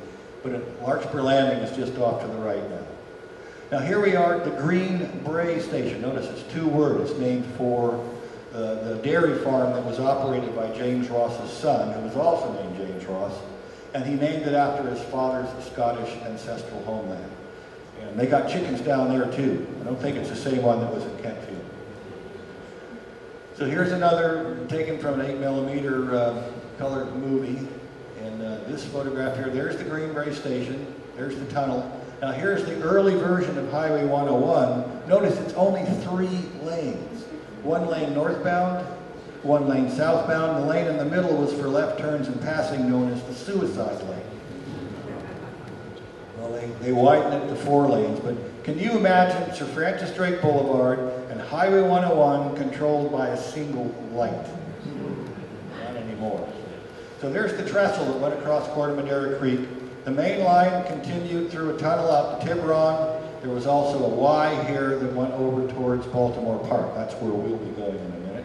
A: But Larkspur Landing is just off to the right now. Now here we are at the Green Bray Station. Notice it's two words. It's named for the dairy farm that was operated by James Ross's son, who was also named James Ross. And he named it after his father's Scottish ancestral homeland. And they got chickens down there too. I don't think it's the same one that was in Kentfield. So here's another taken from an 8mm colored movie. And this photograph here, there's the Green Bray Station, there's the tunnel. Now here's the early version of Highway 101. Notice it's only 3 lanes. 1 lane northbound, 1 lane southbound. The lane in the middle was for left turns and passing, known as the suicide lane. Well, they widened it to 4 lanes, but can you imagine Sir Francis Drake Boulevard and Highway 101 controlled by a single light? Not anymore. So there's the trestle that went across Corte Creek. The main line continued through a tunnel out to Tiburon. There was also a Y here that went over towards Baltimore Park. That's where we'll be going in a minute.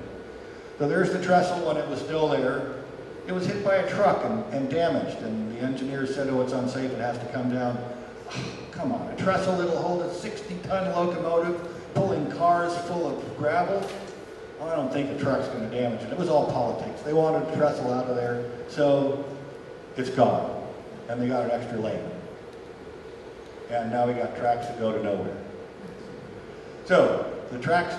A: So there's the trestle when it was still there. It was hit by a truck and damaged, and the engineers said, oh, it's unsafe, it has to come down. Oh, come on, a trestle that'll hold a 60-ton locomotive pulling cars full of gravel? Well, I don't think a truck's going to damage it. It was all politics. They wanted a trestle out of there, so it's gone. And they got an extra lane. And now we got tracks that go to nowhere. So the tracks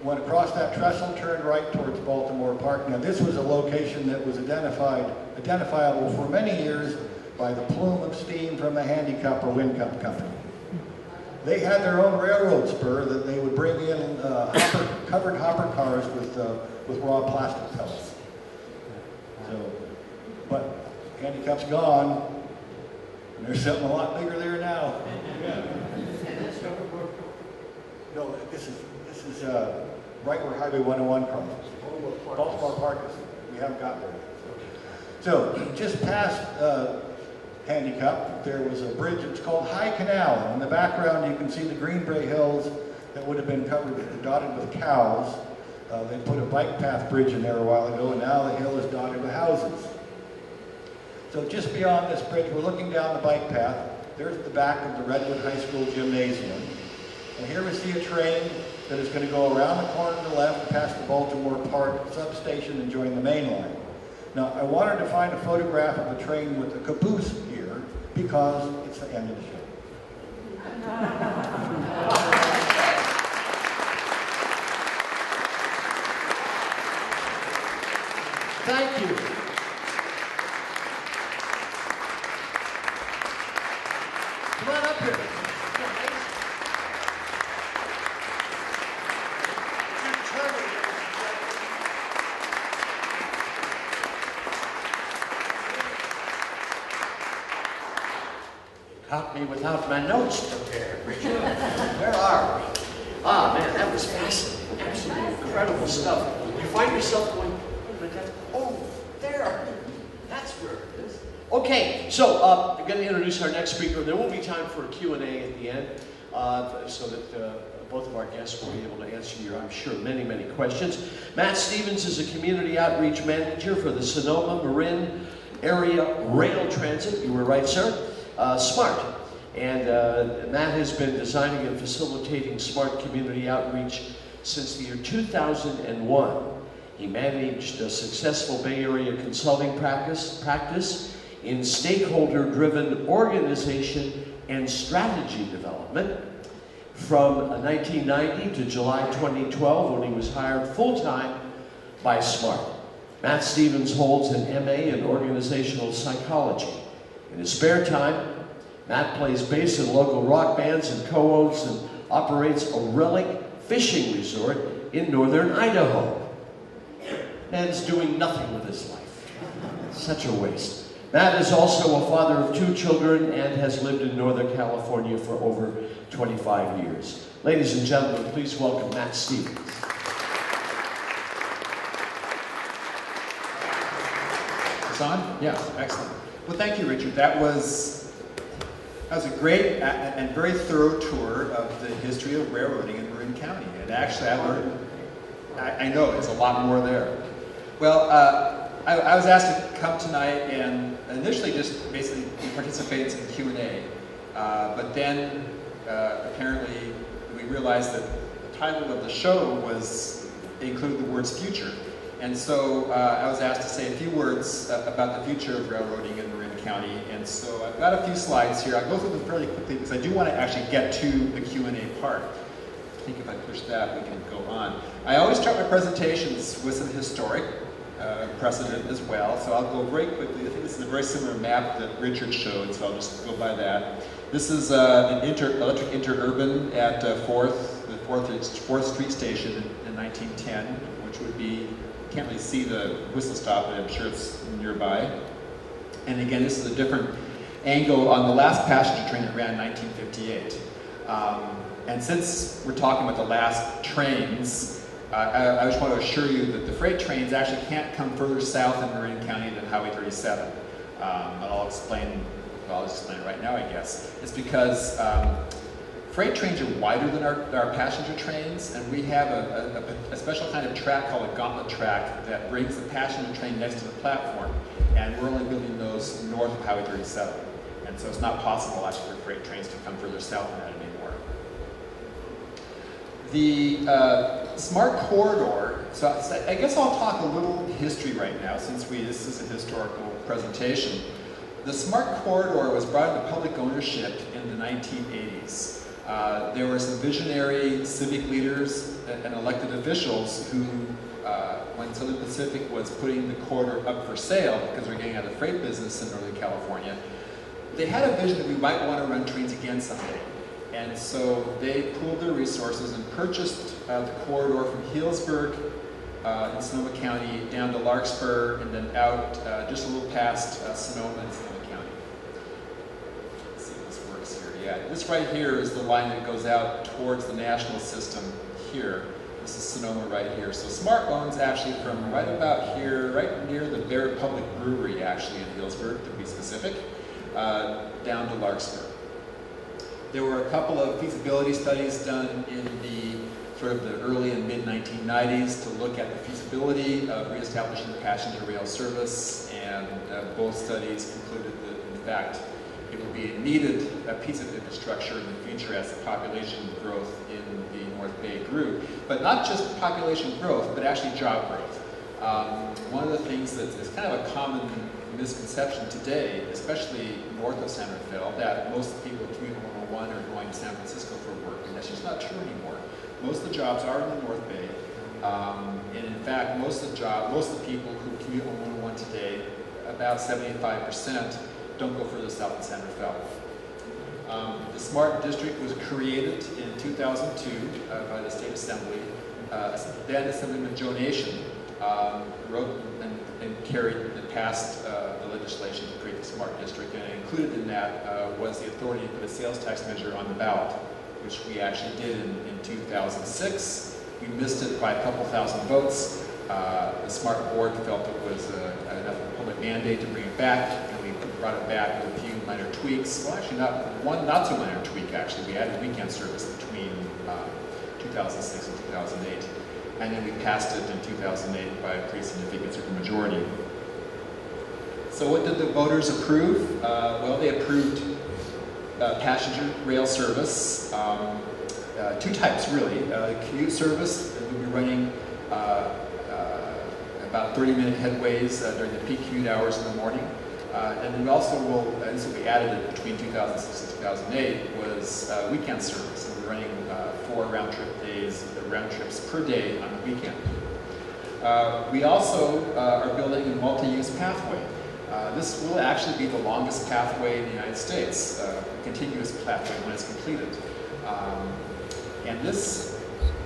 A: went across that trestle, turned right towards Baltimore Park. Now this was a location that was identifiable for many years by the plume of steam from the Handicap or Windcup Company. They had their own railroad spur that they would bring in covered hopper cars with raw plastic pellets. So, but Handicap's gone, and there's something a lot bigger there now. Yeah. No, this is right where Highway 101 crosses. Baltimore Park is, we haven't got there yet. So just past Handicap, there was a bridge, it's called High Canal. And in the background you can see the Green Bray Hills that would have been covered, dotted with cows. They put a bike path bridge in there a while ago, and now the hill is dotted with houses. So just beyond this bridge, we're looking down the bike path. There's the back of the Redwood High School gymnasium. And here we see a train that is going to go around the corner to the left, past the Baltimore Park substation and join the main line. Now, I wanted to find a photograph of a train with a caboose here because it's the end of the show. Thank you. Come on up here.
B: Caught me without my notes prepared, Richard. Where are we? Ah, man, that was fascinating. Absolutely incredible stuff. You find yourself going, oh, there. That's where it is. Okay, so we're going to introduce our next speaker. There will be time for a Q&A at the end, so that both of our guests will be able to answer your, I'm sure, many, many questions. Matt Stevens is a community outreach manager for the Sonoma Marin Area Rail Transit. You were right, sir. SMART. And Matt has been designing and facilitating SMART community outreach since the year 2001. He managed a successful Bay Area consulting practice in stakeholder-driven organization and strategy development from 1990 to July 2012 when he was hired full-time by SMART. Matt Stevens holds an MA in organizational psychology. In his spare time, Matt plays bass in local rock bands and co-owns and operates a relic fishing resort in northern Idaho. Man's doing nothing with his life. Such a waste. Matt is also a father of 2 children and has lived in Northern California for over 25 years. Ladies and gentlemen, please welcome Matt Stevens.
C: It's on? Yeah, excellent. Well, thank you, Richard. That was a great and very thorough tour of the history of railroading in Marin County. And actually, I learned, I know there's a lot more there. Well, I was asked to come tonight and initially just basically participate in Q&A. But then apparently we realized that the title of the show included the words future. And so I was asked to say a few words about the future of railroading in Marin County. And so I've got a few slides here. I'll go through them fairly quickly because I do want to actually get to the Q&A part. I think if I push that, we can go on. I always start my presentations with some historic precedent as well. So I'll go very quickly. I think this is a very similar map that Richard showed, so I'll just go by that. This is an electric interurban at the 4th Street Station in 1910, which would be, can't really see the whistle stop, but I'm sure it's nearby. And again, this is a different angle on the last passenger train that ran in 1958. And since we're talking about the last trains, I just want to assure you that the freight trains actually can't come further south in Marin County than Highway 37. And I'll explain it right now, I guess. It's because freight trains are wider than our passenger trains, and we have a special kind of track called a gauntlet track that brings the passenger train next to the platform, and we're only building those north of Highway 37. And so it's not possible actually for freight trains to come further south than that anymore. The smart corridor, so I guess I'll talk a little history right now since this is a historical presentation. The smart corridor was brought into public ownership in the 1980s. There were some visionary civic leaders and elected officials who, when Southern Pacific was putting the corridor up for sale because we're getting out of the freight business in Northern California, they had a vision that we might want to run trains again someday. And so they pooled their resources and purchased the corridor from Healdsburg in Sonoma County down to Larkspur and then out just a little past Sonoma in Sonoma County. Let's see if this works here. Yeah, this right here is the line that goes out towards the national system here. This is Sonoma right here. So Smart owns actually from right about here, right near the Bear Public Brewery actually in Healdsburg, to be specific, down to Larkspur. There were a couple of feasibility studies done in the sort of the early and mid-1990s to look at the feasibility of reestablishing passenger rail service, and both studies concluded that, in fact, it would be a needed piece of infrastructure in the future as the population growth in the North Bay grew. But not just population growth, but actually job growth. One of the things that is kind of a common misconception today, especially north of San Rafael, that most of the people commuting 101 are going to San Francisco for work, and that's just not true anymore. Most of the jobs are in the North Bay, and in fact, most of the people who commute on 101 today, about 75%, don't go further south than San Rafael. The Smart District was created in 2002 by the State Assembly. Then Assemblyman Joe Nation wrote and carried and passed the legislation to create the Smart District, and included in that was the authority to put a sales tax measure on the ballot, which we actually did in 2006. We missed it by a couple thousand votes. The Smart Board felt it was enough of a public mandate to bring it back, and we brought it back with a few minor tweaks. Well, actually, one not so minor tweak, actually. We added weekend service between 2006 and 2008. And then we passed it in 2008 by a pretty significant supermajority. So what did the voters approve? Well, they approved passenger rail service, two types really. Commute service that would be running about 30-minute headways during the peak commute hours in the morning. And then we also will, and so we added it between 2006 and 2008, was weekend service. And we're running 4 round trips per day on the weekend. We also are building a multi-use pathway. This will actually be the longest pathway in the United States, a continuous pathway when it's completed. And this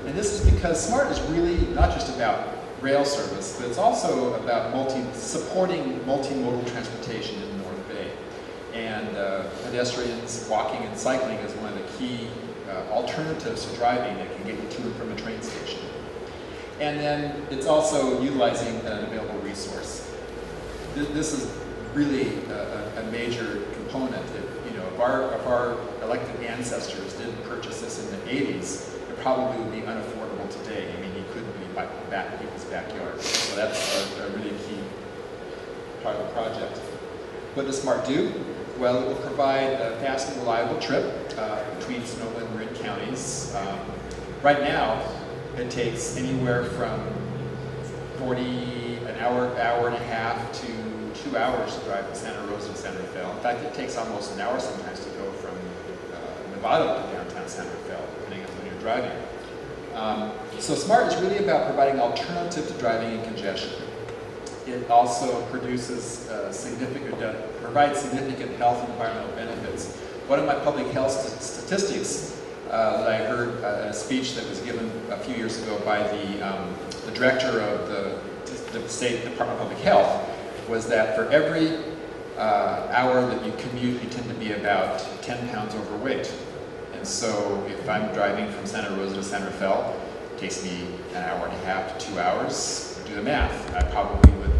C: is because SMART is really not just about rail service, but it's also about supporting multimodal transportation in the North Bay. And pedestrians, walking, and cycling is one of the key alternatives to driving that can get you to and from a train station. And then it's also utilizing an available resource. This is really a major component. If our elected ancestors didn't purchase this in the 80s, it probably would be unaffordable today. I mean, you couldn't be back in people's backyards. So that's a really key part of the project. What does SMART do? Well, it will provide a fast and reliable trip between Sonoma and Marin counties. Right now, it takes anywhere from an hour and a half to 2 hours to drive from Santa Rosa to Santa Fe. In fact, it takes almost an hour sometimes to go from Nevada to downtown Santa Fe, depending on when you're driving. So SMART is really about providing an alternative to driving in congestion. It also provides significant health and environmental benefits. One of my public health statistics that I heard in a speech that was given a few years ago by the director of the State Department of Public Health was that for every hour that you commute, you tend to be about 10 pounds overweight. And so if I'm driving from Santa Rosa to Santa Fe, it takes me an hour and a half to 2 hours. Do the math. I probably would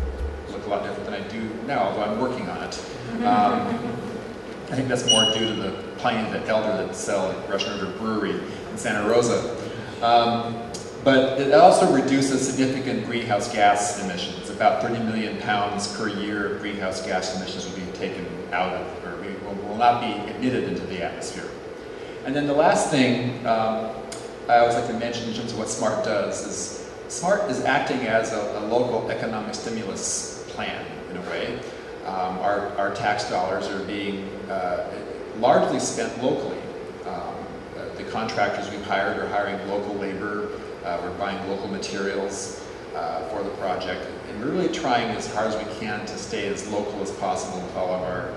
C: look a lot different than I do now, although I'm working on it. I think that's more due to the playing of the elder that sell at Russian River Brewery in Santa Rosa. But it also reduces significant greenhouse gas emissions. About 30 million pounds per year of greenhouse gas emissions will be taken out of, or will not be emitted into the atmosphere. And then the last thing I always like to mention in terms of what SMART does is SMART is acting as a local economic stimulus plan in a way. Our tax dollars are being largely spent locally. The contractors we've hired are hiring local labor. We're buying local materials for the project. And we're really trying as hard as we can to stay as local as possible with all of our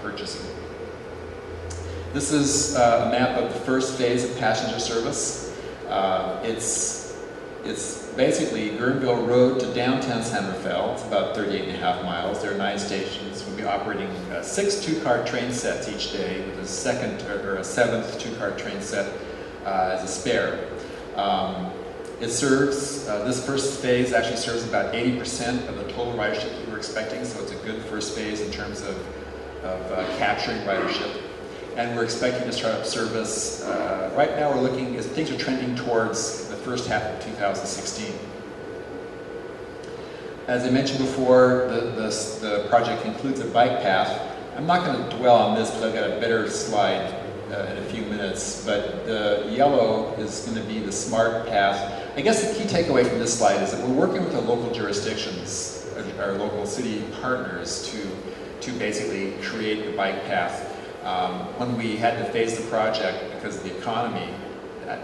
C: purchasing. This is a map of the first phase of passenger service. It's basically Guerneville Road to downtown Santa Fe. It's about 38.5 miles. There are 9 stations. We'll be operating 6 two-car train sets each day with a 7th two-car train set as a spare. It serves, this first phase actually serves about 80% of the total ridership that we're expecting, so it's a good first phase in terms of capturing ridership. And we're expecting to start up service. Right now we're looking, as things are trending towards the first half of 2016. As I mentioned before, the project includes a bike path. I'm not going to dwell on this because I've got a better slide in a few minutes, but the yellow is going to be the SMART path. I guess the key takeaway from this slide is that we're working with the local jurisdictions, our local city partners, to basically create the bike path. When we had to phase the project because of the economy,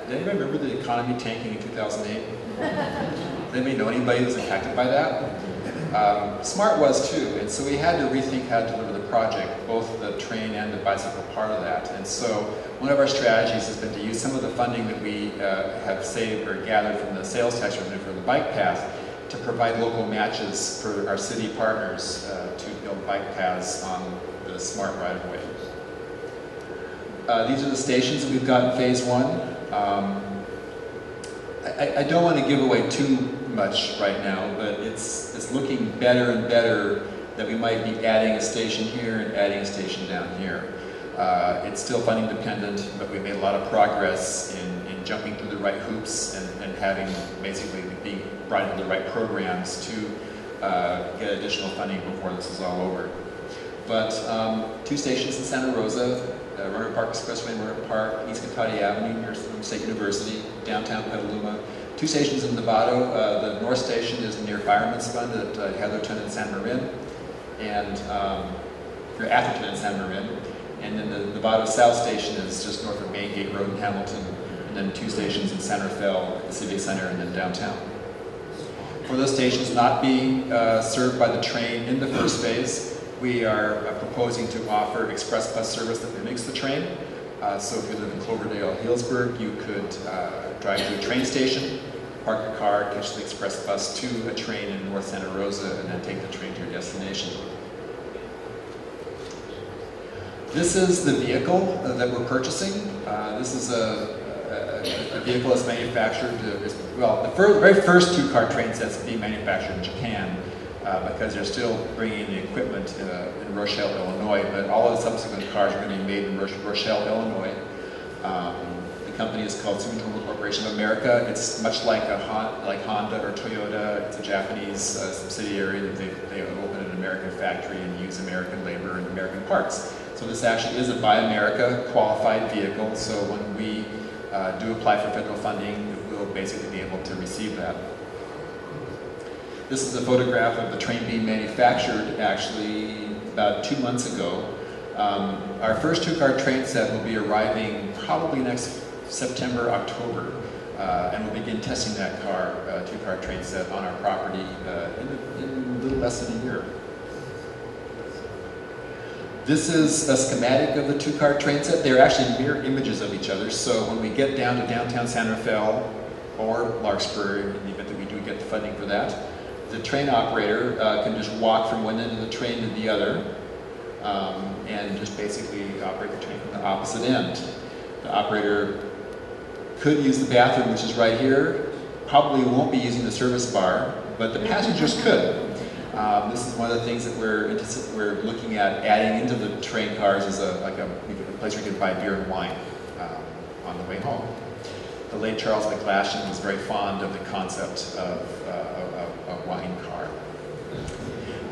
C: did anybody remember the economy tanking in 2008? Does anybody know anybody who was impacted by that? SMART was too, and so we had to rethink how to deliver the project, both the train and the bicycle part of that. And so one of our strategies has been to use some of the funding that we have saved or gathered from the sales tax revenue for the bike path to provide local matches for our city partners to build bike paths on the SMART right-of-way. These are the stations that we've got in phase 1. I don't want to give away too much right now, but it's looking better and better that we might be adding a station here and adding a station down here. It's still funding dependent, but we've made a lot of progress in jumping through the right hoops and having basically being brought into the right programs to get additional funding before this is all over. But 2 stations in Santa Rosa, Roanoke Park Expressway in Roanoke Park, East Cotati Avenue near State University, downtown Petaluma. 2 stations in Novato. The North Station is near Fireman's Fund at Heatherton and San Marin, and Atherton and San Marin. And then the Novato South Station is just north of Main Gate Road in Hamilton. And then 2 stations in Santa Fe at the Civic Center and then downtown. For those stations not being served by the train in the first phase, we are proposing to offer express bus service that mimics the train. So if you live in Cloverdale, Healdsburg, you could drive to a train station, park your car, catch the express bus to a train in North Santa Rosa, and then take the train to your destination. This is the vehicle that we're purchasing. This is a vehicle that's manufactured, well, the very first two-car train sets being manufactured in Japan, because they're still bringing the equipment in Rochelle, Illinois, but all of the subsequent cars are going to be made in Rochelle, Illinois. The company is called Sumitomo Corporation of America. It's much like Honda or Toyota. It's a Japanese subsidiary that they open an American factory and use American labor and American parts. So this actually is a Buy America qualified vehicle, so when we do apply for federal funding, we'll basically be able to receive that. This is a photograph of the train being manufactured actually about 2 months ago. Our first two-car train set will be arriving probably next September, October, and we'll begin testing that two-car train set on our property in a little less than a year. This is a schematic of the two-car train set. They're actually mirror images of each other, so when we get down to downtown Santa Fe or Larkspur, in the event that we do get the funding for that, the train operator can just walk from one end of the train to the other and just basically operate the train from the opposite end. The operator could use the bathroom, which is right here. Probably won't be using the service bar, but the passengers could. This is one of the things that we're looking at adding into the train cars as a place where you can buy beer and wine on the way home. The late Charles McGlashan was very fond of the concept of a wine car.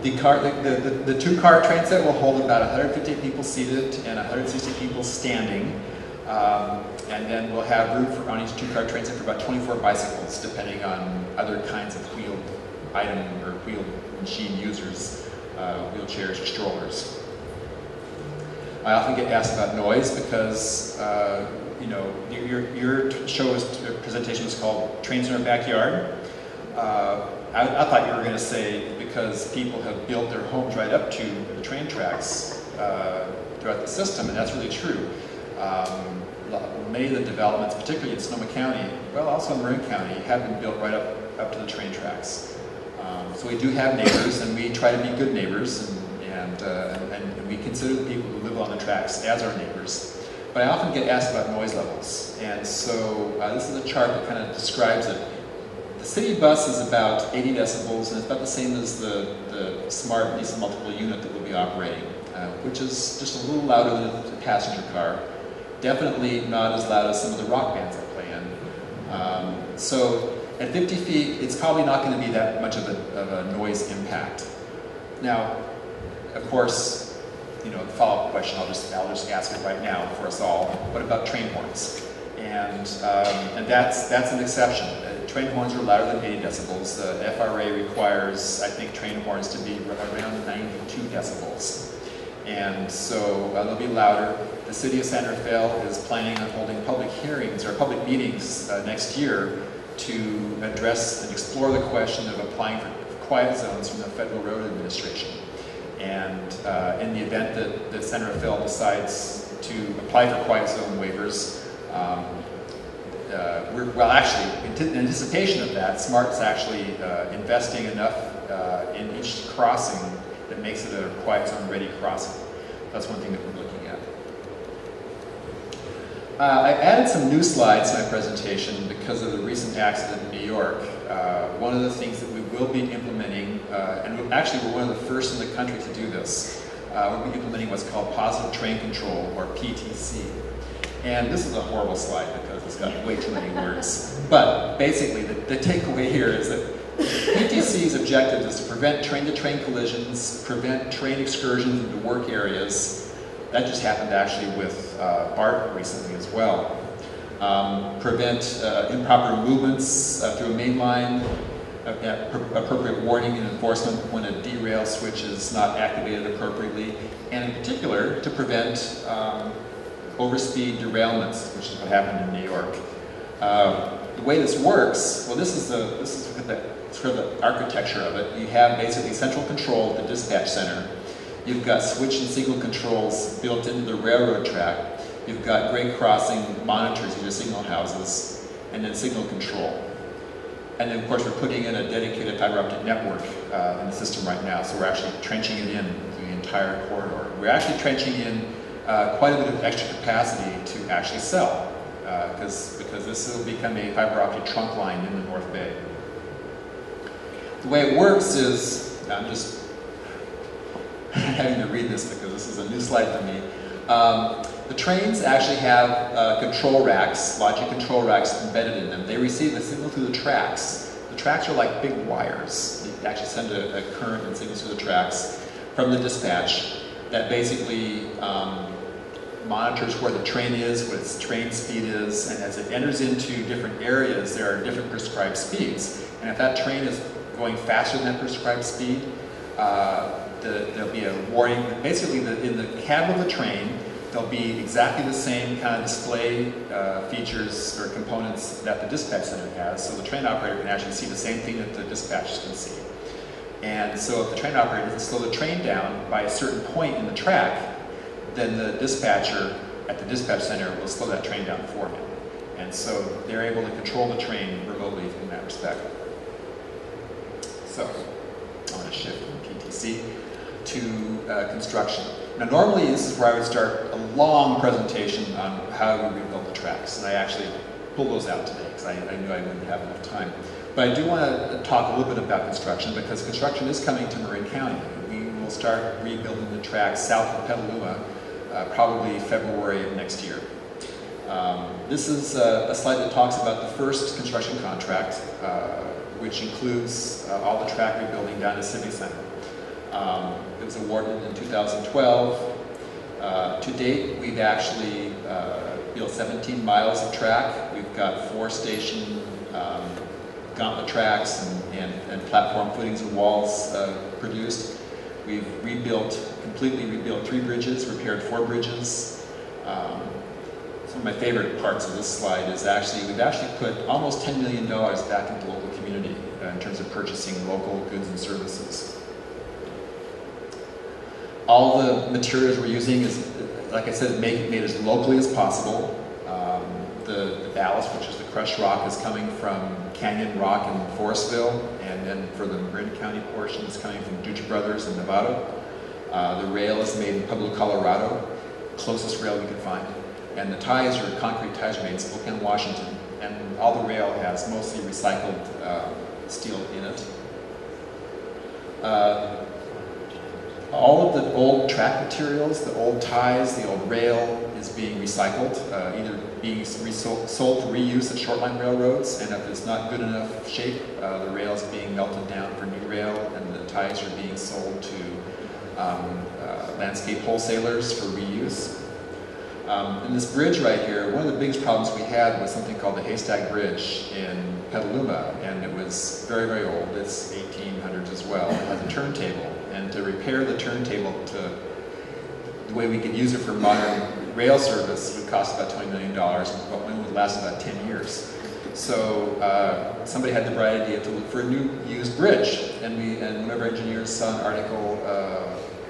C: The two-car train set will hold about 150 people seated and 160 people standing. And then we'll have room on each two-car train set for about 24 bicycles, depending on other kinds of wheeled item or wheeled machine users, wheelchairs or strollers. I often get asked about noise because you know, your presentation was called Trains in Our Backyard. I thought you were going to say because people have built their homes right up to the train tracks throughout the system, and that's really true. Many of the developments, particularly in Sonoma County, well, also in Marin County, have been built right up to the train tracks. So we do have neighbors, and we try to be good neighbors, and we consider the people who live on the tracks as our neighbors. But I often get asked about noise levels, and so this is a chart that kind of describes it. The city bus is about 80 decibels, and it's about the same as the smart diesel multiple unit that we'll be operating, which is just a little louder than the passenger car. Definitely not as loud as some of the rock bands that play in. So at 50 feet, it's probably not going to be that much of a noise impact. Now, of course, you know, the follow-up question, I'll just ask it right now for us all. What about train horns? And that's an exception. Train horns are louder than 80 decibels. The FRA requires, I think, train horns to be around 92 decibels. And so they'll be louder. The city of Santa Fe is planning on holding public hearings or public meetings next year to address and explore the question of applying for quiet zones from the Federal Road Administration. And in the event that Santa Fe decides to apply for quiet zone waivers, in anticipation of that, SMART's actually investing enough in each crossing that makes it a quiet zone ready crossing. That's one thing that we're looking at. I added some new slides to my presentation because of the recent accident in New York. One of the things that we will be implementing, and actually we're one of the first in the country to do this, we'll be implementing what's called positive train control, or PTC. And this is a horrible slide because it's got way too many words. But basically, the takeaway here is that PTC's objective is to prevent train-to-train collisions, prevent train excursions into work areas. That just happened actually with BART recently as well. Prevent improper movements through a main line, appropriate warning and enforcement when a derail switch is not activated appropriately, and in particular to prevent overspeed derailments, which is what happened in New York. the way this works, well, this is sort of the architecture of it. You have basically central control at the dispatch center. You've got switch and signal controls built into the railroad track. You've got grade crossing monitors, these are signal houses, and then signal control. And then, of course, we're putting in a dedicated fiber optic network in the system right now, so we're actually trenching it in through the entire corridor. We're actually trenching in quite a bit of extra capacity to actually sell, because this will become a fiber optic trunk line in the North Bay. The way it works is, I'm just having to read this because this is a new slide for me. The trains actually have control racks, logic control racks embedded in them. They receive a signal through the tracks. The tracks are like big wires. They actually send a current and signals through the tracks from the dispatch that basically monitors where the train is, what its train speed is, and as it enters into different areas, there are different prescribed speeds. And if that train is going faster than that prescribed speed, there'll be a warning. Basically, in the cab of the train, there'll be exactly the same kind of display features or components that the dispatch center has, so the train operator can actually see the same thing that the dispatchers can see. And so if the train operator doesn't slow the train down by a certain point in the track, then the dispatcher at the dispatch center will slow that train down for him. And so they're able to control the train remotely in that respect. So I want to shift from PTC to construction. Now normally this is where I would start a long presentation on how we rebuild the tracks, and I actually pulled those out today because I knew I wouldn't have enough time. But I do want to talk a little bit about construction, because construction is coming to Marin County. We will start rebuilding the tracks south of Petaluma probably February of next year. This is a slide that talks about the first construction contract, which includes all the track rebuilding down to Civic Center. It was awarded in 2012. To date, we've actually built 17 miles of track. We've got 4 station gauntlet tracks and platform footings and walls produced. We've completely rebuilt 3 bridges, repaired 4 bridges. Some of my favorite parts of this slide is we've actually put almost $10 million back into the local community in terms of purchasing local goods and services. All the materials we're using is, like I said, made as locally as possible. The ballast, which is the crushed rock, is coming from Canyon Rock in Forestville, and then for the Marin County portion, it's coming from Dutra Brothers in Nevada. The rail is made in Pueblo, Colorado, closest rail we could find. And the ties are concrete ties made in Spokane, Washington, and all the rail has mostly recycled steel in it. All of the old track materials, the old ties, the old rail is being recycled, either being sold for reuse at shortline railroads, and if it's not good enough shape, the rail is being melted down for new rail, and the ties are being sold to landscape wholesalers for reuse. And this bridge right here, one of the biggest problems we had was something called the Haystack Bridge in Petaluma, and it was very, very old. It's 1800s as well. It has a turntable, and to repair the turntable to the way we could use it for modern rail service would cost about $20 million, and it would last about 10 years. So somebody had the bright idea to look for a new used bridge, and one of our engineers saw an article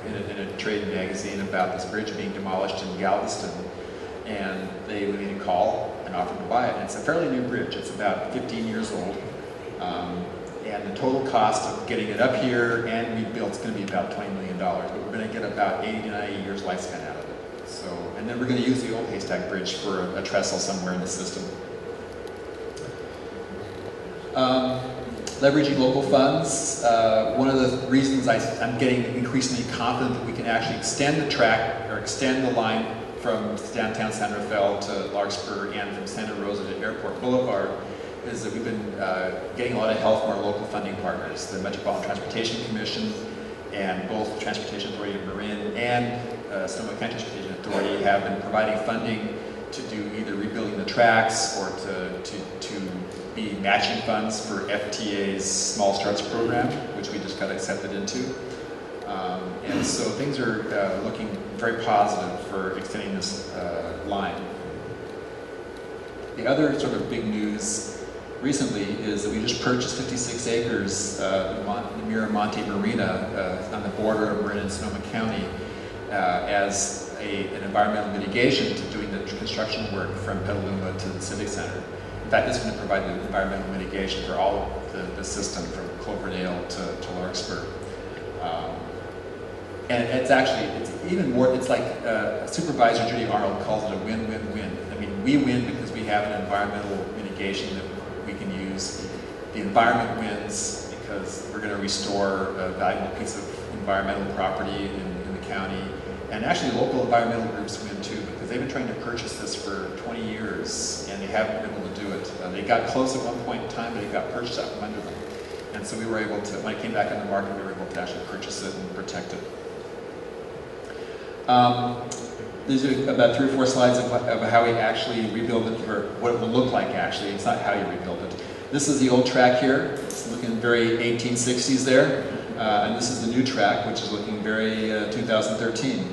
C: in a trade magazine about this bridge being demolished in Galveston, and they made a call and offered to buy it. And it's a fairly new bridge. It's about 15 years old, and the total cost of getting it up here and rebuilt is going to be about $20 million, but we're going to get about 80 to 90 years lifespan out of it. So, and then we're going to use the old Haystack Bridge for a trestle somewhere in the system. Leveraging local funds. One of the reasons I'm getting increasingly confident that we can actually extend the track or extend the line from downtown San Rafael to Larkspur and from Santa Rosa to Airport Boulevard is that we've been getting a lot of help from our local funding partners, the Metropolitan Transportation Commission, and both the Transportation Authority of Marin and Sonoma County Transportation Authority have been providing funding to do either rebuilding the tracks or to be matching funds for FTA's Small Starts program, which we just got accepted into. And so things are looking very positive for extending this line. The other sort of big news recently is that we just purchased 56 acres near Monte Marina on the border of Marin and Sonoma County as an environmental mitigation to doing the construction work from Petaluma to the Civic Center. In fact, this is going to provide the environmental mitigation for all of the system from Cloverdale to Larkspur. And it's even more, it's like Supervisor Judy Arnold calls it a win-win-win. I mean, we win because we have an environmental mitigation that we can use. The environment wins because we're going to restore a valuable piece of environmental property in the county. And actually local environmental groups win too, because they've been trying to purchase this for 20 years and they haven't been able to do it. They got close at one point in time, but it got purchased out from under them. And so we were able to, when it came back on the market, we were able to actually purchase it and protect it. These are about 3 or 4 slides of how we actually rebuild it, or what it will look like actually. It's not how you rebuild it. This is the old track here. It's looking very 1860s there. And this is the new track, which is looking very 2013.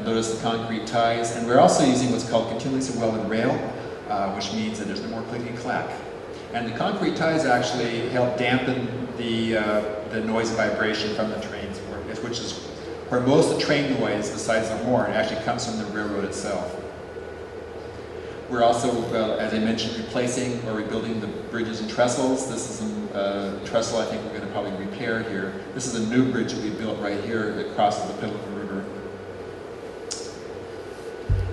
C: Notice the concrete ties. And we're also using what's called continuously welded rail, which means that there's no more clicky clack. And the concrete ties actually help dampen the noise and vibration from the trains, which is where most of the train noise, besides the horn, actually comes from the railroad itself. We're also, as I mentioned, replacing or rebuilding the bridges and trestles. This is a trestle I think we're going to probably repair here. This is a new bridge that we built right here that crosses the Petaluma River.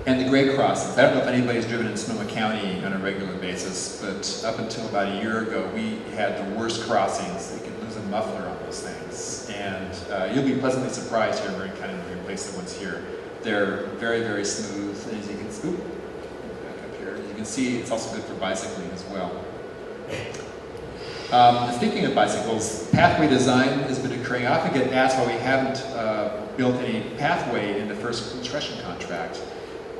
C: And the grade crossings. I don't know if anybody's driven in Sonoma County on a regular basis, but up until about a year ago, we had the worst crossings. You could lose a muffler on those things. And you'll be pleasantly surprised here in Marin County when we replace the ones here. They're very, very smooth. And as you can see, back up here, as you can see, it's also good for bicycling as well. Speaking of bicycles, pathway design has been occurring. I often get asked why we haven't built any pathway in the first construction contract.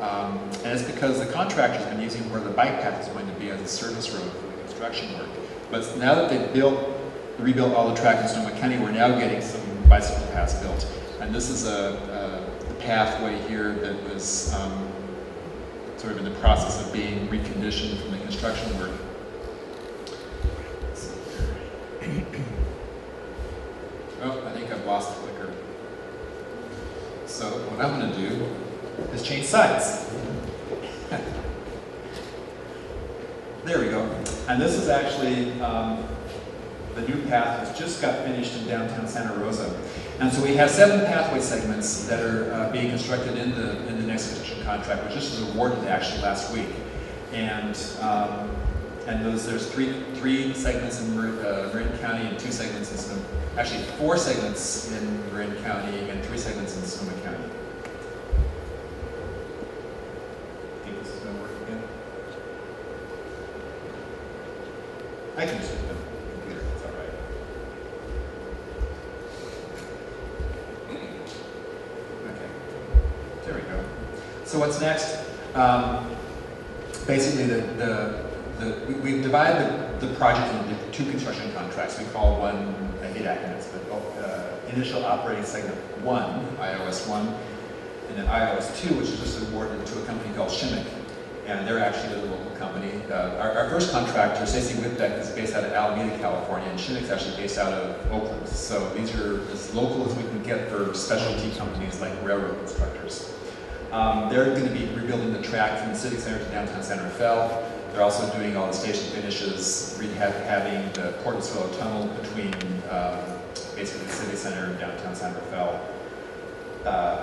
C: And it's because the contractor's been using where the bike path is going to be as a service road for the construction work. But now that they've rebuilt all the track in Sonoma County, we're now getting some bicycle paths built. And this is a pathway here that was sort of in the process of being reconditioned from the construction work. Oh, I think I've lost the clicker. So what I'm going to do is change sides. There we go. And this is actually the new path that's just got finished in downtown Santa Rosa. And so we have 7 pathway segments that are being constructed in the next construction contract, which just was awarded actually last week. And there's three segments in Marin County and 2 segments in Sonoma. Actually, 4 segments in Marin County and 3 segments in Sonoma County. I can just hit the computer, it's all right. Okay, there we go. So what's next? Basically, we've divided the project into 2 construction contracts. We call one, I hate acronyms, but Initial Operating Segment 1, IOS 1, and then IOS 2, which is just awarded to a company called Shimmick. And they're actually a local company. Our first contractor, Stacey Whitbeck, is based out of Alameda, California, and Shimmick's actually based out of Oakland. So these are as local as we can get for specialty companies like railroad constructors. They're going to be rebuilding the track from the Civic Center to downtown Santa Fe. They're also doing all the station finishes, having the Portensville Tunnel between basically the Civic Center and downtown Santa Fe.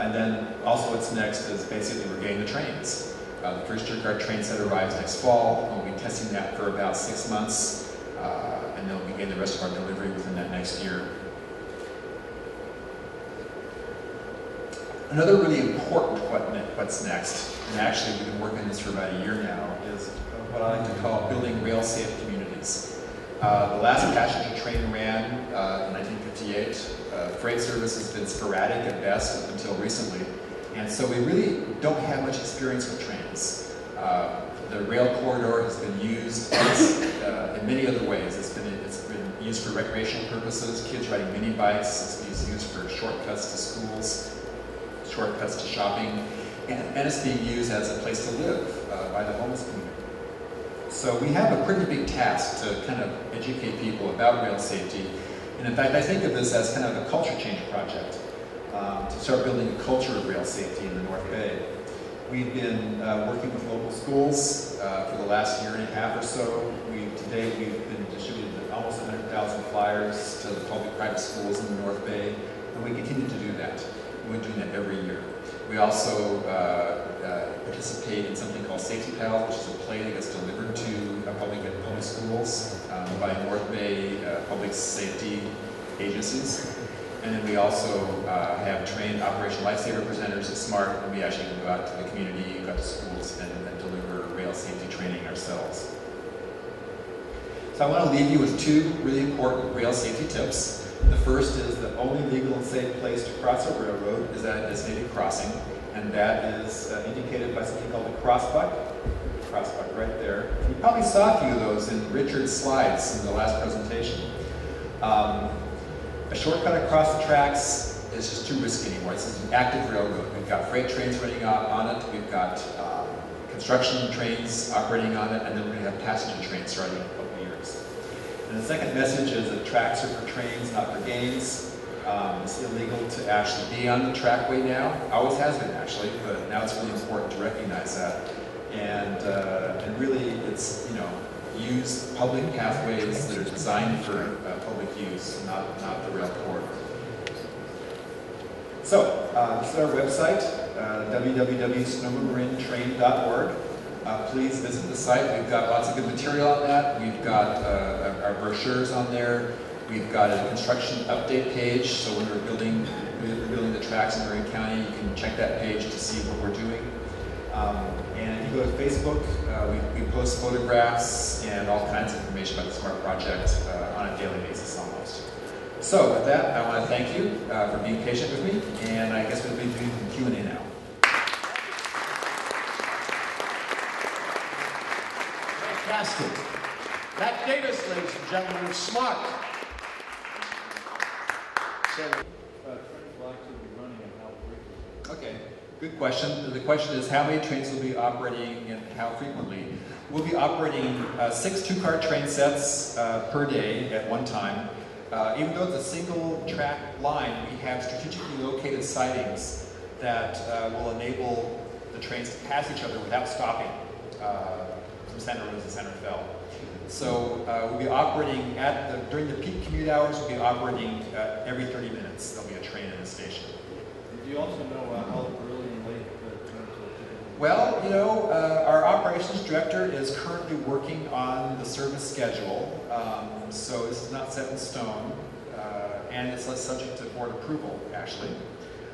C: And then also what's next is basically we're getting the trains. The first jerk train set arrives next fall. We'll be testing that for about 6 months, and then we'll begin the rest of our delivery within that next year. Another really important what's next, and actually we've been working on this for about a year now, is what I like to call building rail-safe communities. The last passenger train ran in 1958. Freight service has been sporadic at best up until recently. And so we really don't have much experience with trains. The rail corridor has been used in many other ways. It's been used for recreational purposes, kids riding mini bikes. It's used for shortcuts to schools, shortcuts to shopping, and it's being used as a place to live by the homeless community. So we have a pretty big task to kind of educate people about rail safety. And in fact, I think of this as kind of a culture change project to start building a culture of rail safety in the North Bay. We've been working with local schools for the last year and a half or so. Today we've been distributing almost 100,000 flyers to the public-private schools in the North Bay, and we continue to do that. We're doing that every year. We also participate in something called Safety Pals, which is a play that gets delivered to public schools by North Bay public safety agencies. And then we also have trained Operation Lifesaver presenters at SMART, and we actually go out to the community, go out to schools, and deliver rail safety training ourselves. So I want to leave you with two really important rail safety tips. The first is the only legal and safe place to cross a railroad is at a designated crossing, and that is indicated by something called a crossbuck. Crossbuck right there. You probably saw a few of those in Richard's slides in the last presentation. A shortcut across the tracks is just too risky anymore. This is an active railroad. We've got freight trains running on it. We've got construction trains operating on it, and then we're going to have passenger trains starting in a couple of years. And the second message is that tracks are for trains, not for games. It's illegal to actually be on the trackway now. Always has been, actually, but now it's really important to recognize that. And really, it's, use public pathways that are designed for public use, not the rail corridor. So, this is our website, www.sonomaMarinTrain.org. Please visit the site. We've got lots of good material on that. We've got our brochures on there. We've got a construction update page, so when we're building the tracks in Marin County, you can check that page to see what we're doing. And if you go to Facebook, we post photographs and all kinds of information about the SMART project on a daily basis almost. So with that, I want to thank you for being patient with me, and I guess we'll be doing Q&A now.
B: Fantastic. Matt Davis, ladies and gentlemen, of SMART.
C: Okay, good question. The question is how many trains will be operating and how frequently? We'll be operating 6 two-car train sets per day at one time. Even though it's a single track line, we have strategically located sidings that will enable the trains to pass each other without stopping from Santa Rosa to Santa Fe. So we'll be operating during the peak commute hours, we'll be operating every 30 minutes. There'll be a train in the station.
D: Do you also know how early and late the trains will be?
C: Well, our operations director is currently working on the service schedule, so this is not set in stone, and it's subject to board approval, actually.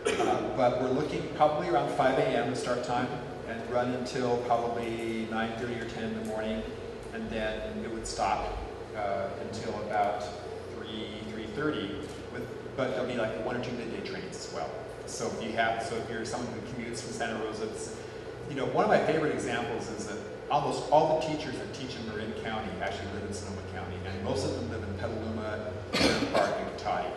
C: But we're looking probably around 5 a.m. to start time, and run until probably 9:30 or 10 in the morning, and then it would stop until about 3:30. But there'll be like 1 or 2 midday trains as well. So if you're someone who commutes from Santa Rosa, one of my favorite examples is that almost all the teachers that teach in Marin County actually live in Sonoma County, and most of them live in Petaluma, Marin Park, and Cotati.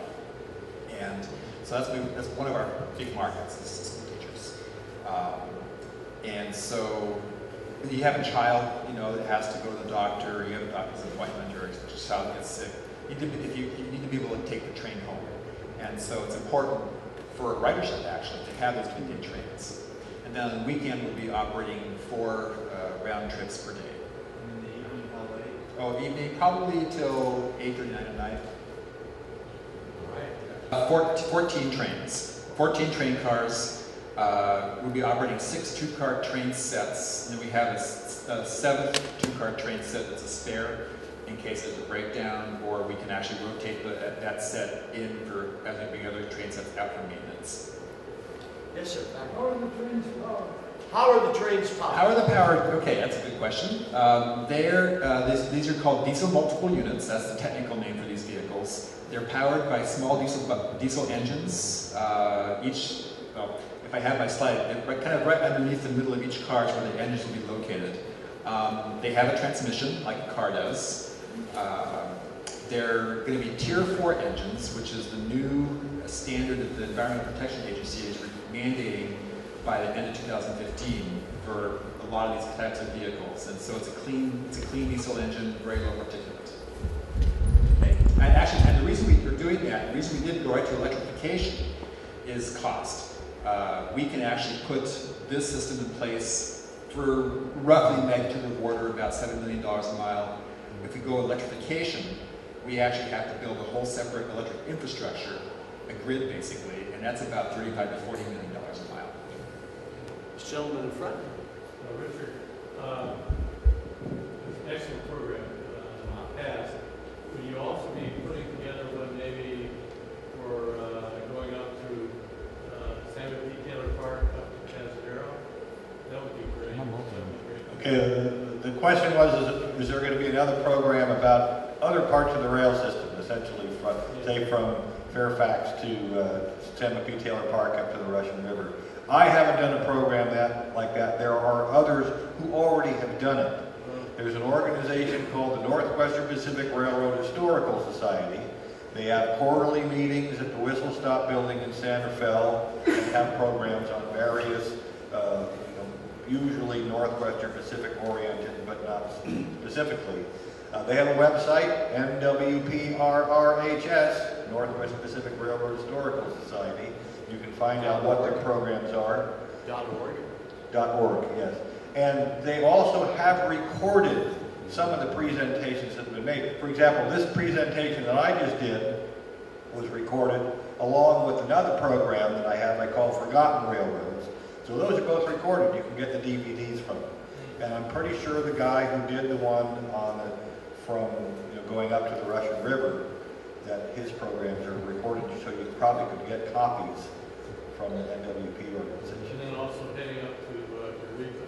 C: And so that's one of our big markets, is school teachers. And so when you have a child, that has to go to the doctor, or you have a doctor's appointment, or your child gets sick, you need to be able to take the train home. And so it's important for ridership, actually, to have those midday trains. And then on the weekend, we'll be operating 4 round trips per day.
D: And in the evening, how late?
C: Oh, evening, probably till 8:39 at night.
D: All right.
C: 14 trains, 14 train cars. We'll be operating 6 two-car train sets, and then we have a 7th two-car train set that's a spare in case there's a breakdown, or we can actually rotate that set in for as we bring other train sets out for maintenance.
B: Yes, sir.
D: How are the trains powered?
B: How are the trains powered?
C: How are they powered? Okay, that's a good question. These are called diesel multiple units. That's the technical name for these vehicles. They're powered by small diesel engines. If I have my slide, kind of right underneath the middle of each car is where the engines will be located. They have a transmission, like a car does. They're going to be Tier 4 engines, which is the new standard that the Environmental Protection Agency is mandating by the end of 2015 for a lot of these types of vehicles. And so it's a clean diesel engine, very low particulate. Okay. And the reason we're doing that, the reason we didn't go right to electrification is cost. We can actually put this system in place for roughly magnitude of order about $7 million a mile. If we go electrification, we actually have to build a whole separate electric infrastructure, a grid basically, and that's about $35 to $40 million a mile.
B: This gentleman in front.
D: Richard, it's an excellent program passed. Would you also be putting together one maybe for going up to Samuel P. Taylor Park up to Casadero? That would be great.
A: Okay, the question was, is there going to be another program about other parts of the rail system, essentially from, say, from Fairfax to Samuel P. Taylor Park up to the Russian River? I haven't done a program like that. There are others who already have done it. There's an organization called the Northwestern Pacific Railroad Historical Society. They have quarterly meetings at the Whistle Stop Building in Santa Fe and have programs on various, usually Northwestern Pacific oriented, but not specifically. They have a website, NWPRRHS, Northwest Pacific Railroad Historical Society. You can find out what their programs are.
B: .org.
A: .org, yes. And they also have recorded some of the presentations that have been made. For example, this presentation that I just did was recorded along with another program that I have I call Forgotten Railroads. So those are both recorded. You can get the DVDs from them. And I'm pretty sure the guy who did the one on the, from going up to the Russian River, that his programs are recorded, so you probably could get copies from the NWP organization.
D: And then also heading up to Eureka,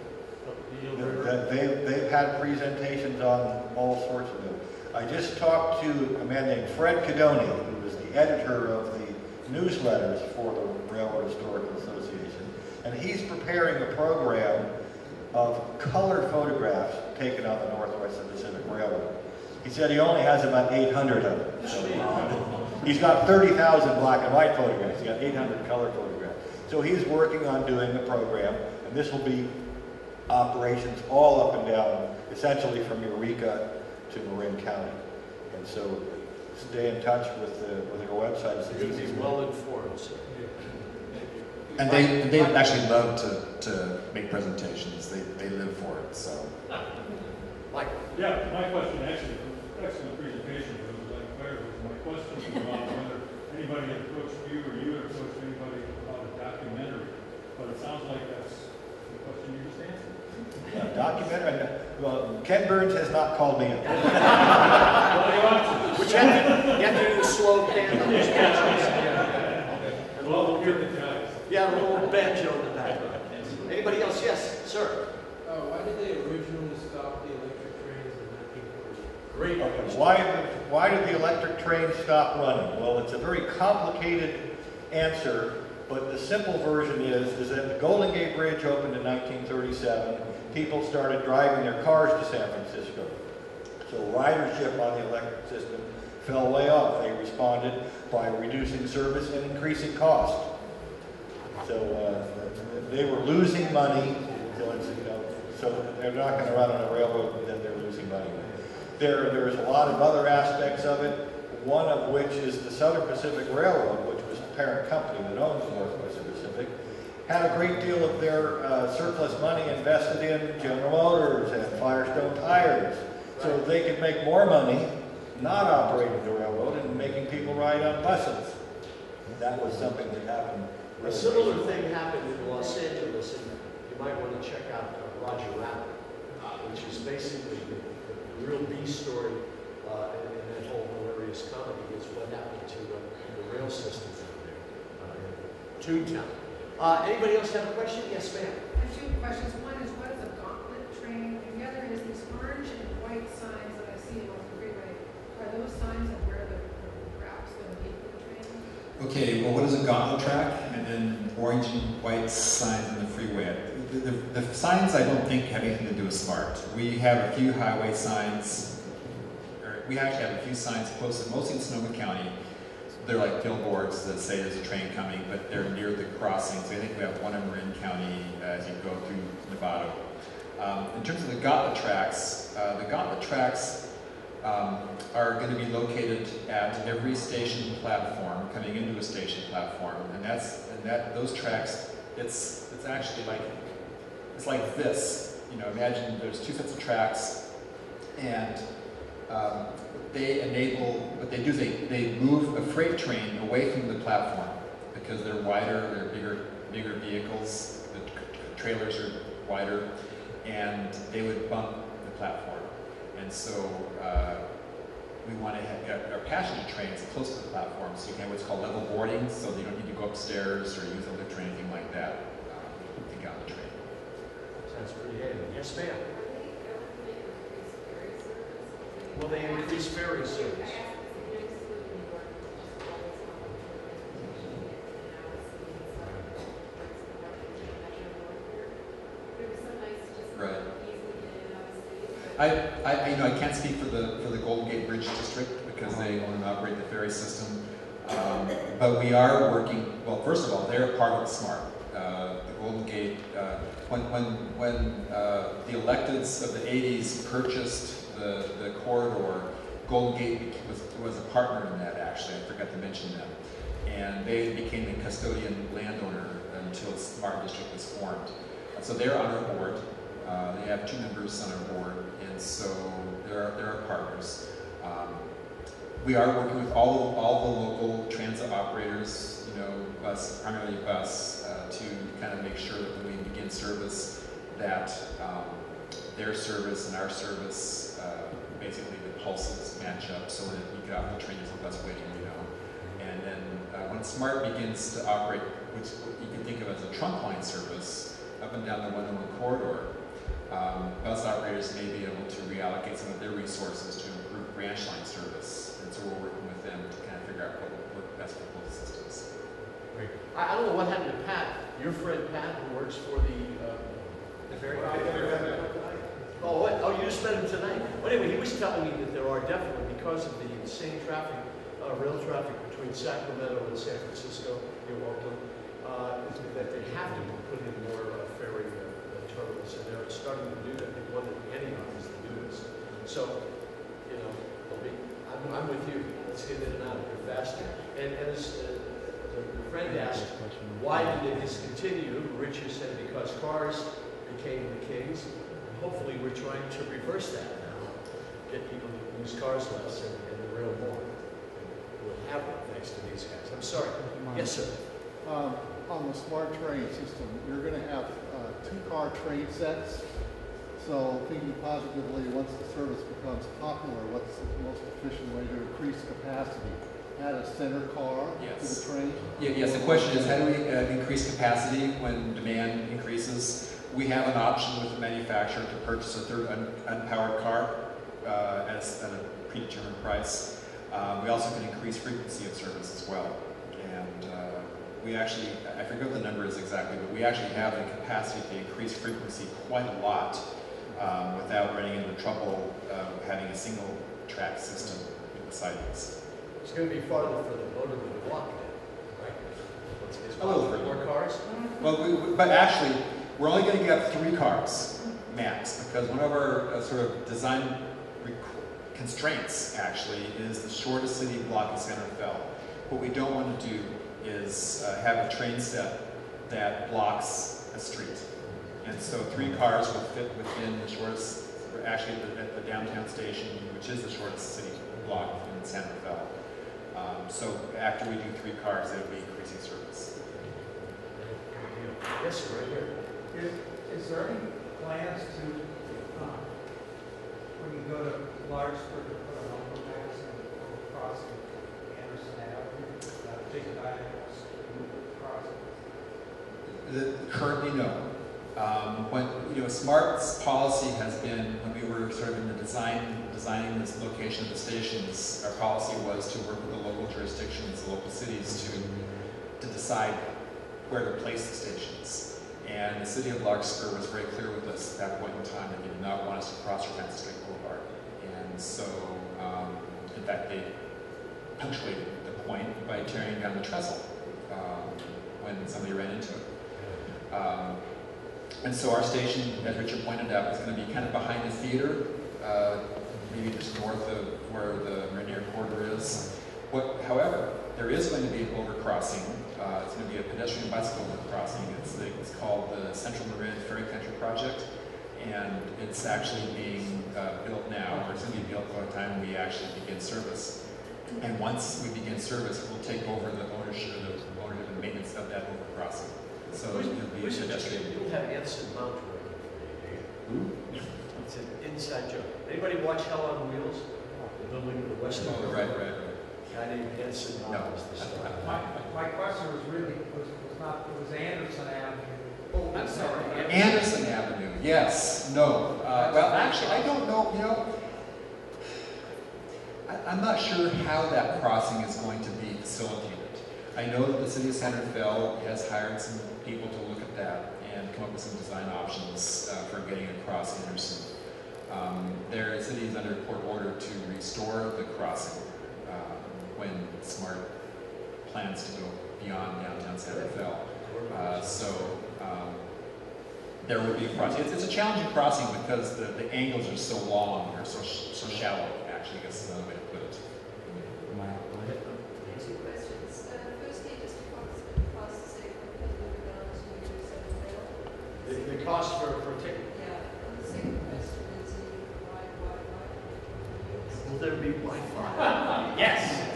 D: up the Eel River.
A: They've had presentations on all sorts of them. I just talked to a man named Fred Cadoni, who is the editor of the newsletters for the Railroad Historical Association, and he's preparing a program of color photographs taken on the Northwestern Pacific Railroad. He said he only has about 800 of them. So he's got 30,000 black and white photographs. He's got 800 color photographs. So he's working on doing the program, and this will be operations all up and down, essentially from Eureka to Marin County. And so stay in touch with their website. It's
B: You're going to be well informed, sir.
C: And they actually love to make presentations. They live for it. So.
B: Mike.
D: Yeah, my question actually, excellent presentation. It was like clear. My question was about whether anybody had approached you or you had approached anybody about a documentary. But it sounds like that's the question you just answered.
A: Documentary? Well, Ken Burns has not called me up.
B: Which you have to do the slow pan on those pictures.
D: Well, we'll hear the guys.
B: Yeah, a little banjo in the background. Anybody else? Yes, sir.
E: Why did they originally stop the electric trains in 1940?
B: Great.
A: Okay, why did the electric train stop running? Well, it's a very complicated answer, but the simple version is that the Golden Gate Bridge opened in 1937. People started driving their cars to San Francisco. So ridership on the electric system fell way off. They responded by reducing service and increasing cost. So they were losing money. So it's, so they're not going to run on a railroad that they're losing money with. There's a lot of other aspects of it, one of which is the Southern Pacific Railroad, which was the parent company that owns Northwestern Pacific, had a great deal of their surplus money invested in General Motors and Firestone tires, so that they could make more money not operating the railroad and making people ride on buses. That was something that happened.
B: A similar thing happened in Los Angeles, and you might want to check out Roger Rabbit, which is basically the real B story in that whole hilarious comedy is what happened to the rail system down there in Toontown. Anybody else have a question? Yes, ma'am.
F: I have two questions. One is, what is a gauntlet train? And the other is these orange and white signs that I see along the freeway. Are those signs of where the routes going to be for the train?
C: Okay, well, what is a gauntlet track? And then orange and white signs in the freeway. The signs I don't think have anything to do with SMART. We have a few highway signs, or we actually have a few signs close, mostly in Sonoma County. They're like billboards that say there's a train coming, but they're near the crossings. I think we have one in Marin County as you go through Nevada. In terms of the gauntlet tracks are going to be located at every station platform, coming into a station platform, and those tracks, it's actually it's like this. You know, imagine there's two sets of tracks, and they enable, what they do is they move a freight train away from the platform because they're wider, they're bigger vehicles, the trailers are wider, and they would bump the platform. And so we want to have our passenger trains close to the platform, so you can have what's called level boarding, so you don't need to go upstairs or use a lift or anything like that to get on the train.
B: Sounds pretty handy. Yes, ma'am. Will they increase ferry service?
C: Right. I can't speak for the Golden Gate Bridge District because they own and operate the ferry system, but we are working. Well, first of all, they're part of the SMART. The Golden Gate, when the electeds of the '80s purchased the corridor, Golden Gate was a partner in that. Actually, I forgot to mention them, and they became the custodian landowner until SMART District was formed. So they're on our board. They have 2 members on our board, and so they're our partners. We are working with all the local transit operators, you know, primarily bus, to kind of make sure that when we begin service, that their service and our service, basically the pulses match up, so when you get off the train, there's a bus waiting, you know. And then when SMART begins to operate, which you can think of as a trunk line service, up and down the 101 corridor, bus operators may be able to reallocate some of their resources to improve branch line service. And so we're working with them to kind of figure out what will work best for both systems.
B: Great. I don't know what happened to Pat, your friend Pat, who works for the ferry. Oh, what? Oh, you just met him tonight. Well, anyway, he was telling me that there are definitely, because of the insane traffic, rail traffic between Sacramento and San Francisco, near Oakland, that they have to put in more ferry terminals, and they're starting to do that. I think one that Antioch is the newest. So, you know, I'm with you. Let's get in and out here faster. And as the friend asked, why did they discontinue? Richard said because cars became the kings. Hopefully, we're trying to reverse that now. Get people to use cars less and the rail more. We'll have one thanks to these guys. I'm sorry. Yes, sir.
G: On the smart train system, you're going to have 2-car train sets. So thinking positively, once the service becomes popular, what's the most efficient way to increase capacity? Add a center car to the train?
C: Yes, the question is how do we increase capacity when demand increases? We have an option with the manufacturer to purchase a third unpowered car at a predetermined price. We also can increase frequency of service as well. And we actually, I forget what the number is exactly, but we actually have the capacity to increase frequency quite a lot without running into trouble having a single track system with the sidings.
B: It's going to be farther for the motor than the block then, right? It's
C: A little further.
B: More cars?
C: Well, but actually, we're only going to get 3 cars max because one of our sort of design constraints actually is the shortest city block in Santa Fe. What we don't want to do is have a train set that blocks a street. And so 3 cars would fit within the shortest, actually at the downtown station, which is the shortest city block in Santa Fe. So after we do 3 cars, it will be increasing service.
B: Yes, sir, right here.
H: Is there any plans to, when you go to Larkspur, to put an overpass crossing Anderson Avenue, big diagonals crossing?
C: Currently, no. SMART's policy has been, when we were sort of in the designing this location of the stations, our policy was to work with the local jurisdictions, the local cities to decide where to place the stations. And the city of Larkspur was very clear with us at that point in time that they did not want us to cross Francis Drake Boulevard. And so, in fact, they punctuated the point by tearing down the trestle when somebody ran into it. And so our station, as Richard pointed out, is going to be kind of behind the theater, maybe just north of where the Marin Corridor is. However, there is going to be an overcrossing. It's going to be a pedestrian bicycle overcrossing. It's called the Central Marin Ferry Country Project, and it's actually being built now, or it's going to be built by the time we actually begin service. And once we begin service, we'll take over the ownership and maintenance of that overcrossing. So it'll be a pedestrian.
B: You'll have Anson Mount working for you. It's an inside joke. Anybody watch Hell on Wheels? The building in the west.
C: Oh, right.
B: Guy named Anson Mount was the star.
H: My question was really, was Anderson Avenue.
B: Oh, I'm sorry.
C: Anderson Avenue, yes, no. Well, actually, I don't know, you know, I'm not sure how that crossing is going to be facilitated. I know that the city of Santa Fe has hired some people to look at that and come up with some design options for getting across Anderson. The city is under court order to restore the crossing when SMART plans to go beyond downtown Santa Fe. There will be a crossing. It's a challenging crossing because the angles are so long or so shallow, actually, I guess is another way to put it.
I: Two questions. Firstly, just cost to say for
B: The cost for a ticket.
I: Yeah. And the second question is why?
B: Will there be Wi-Fi? Yes.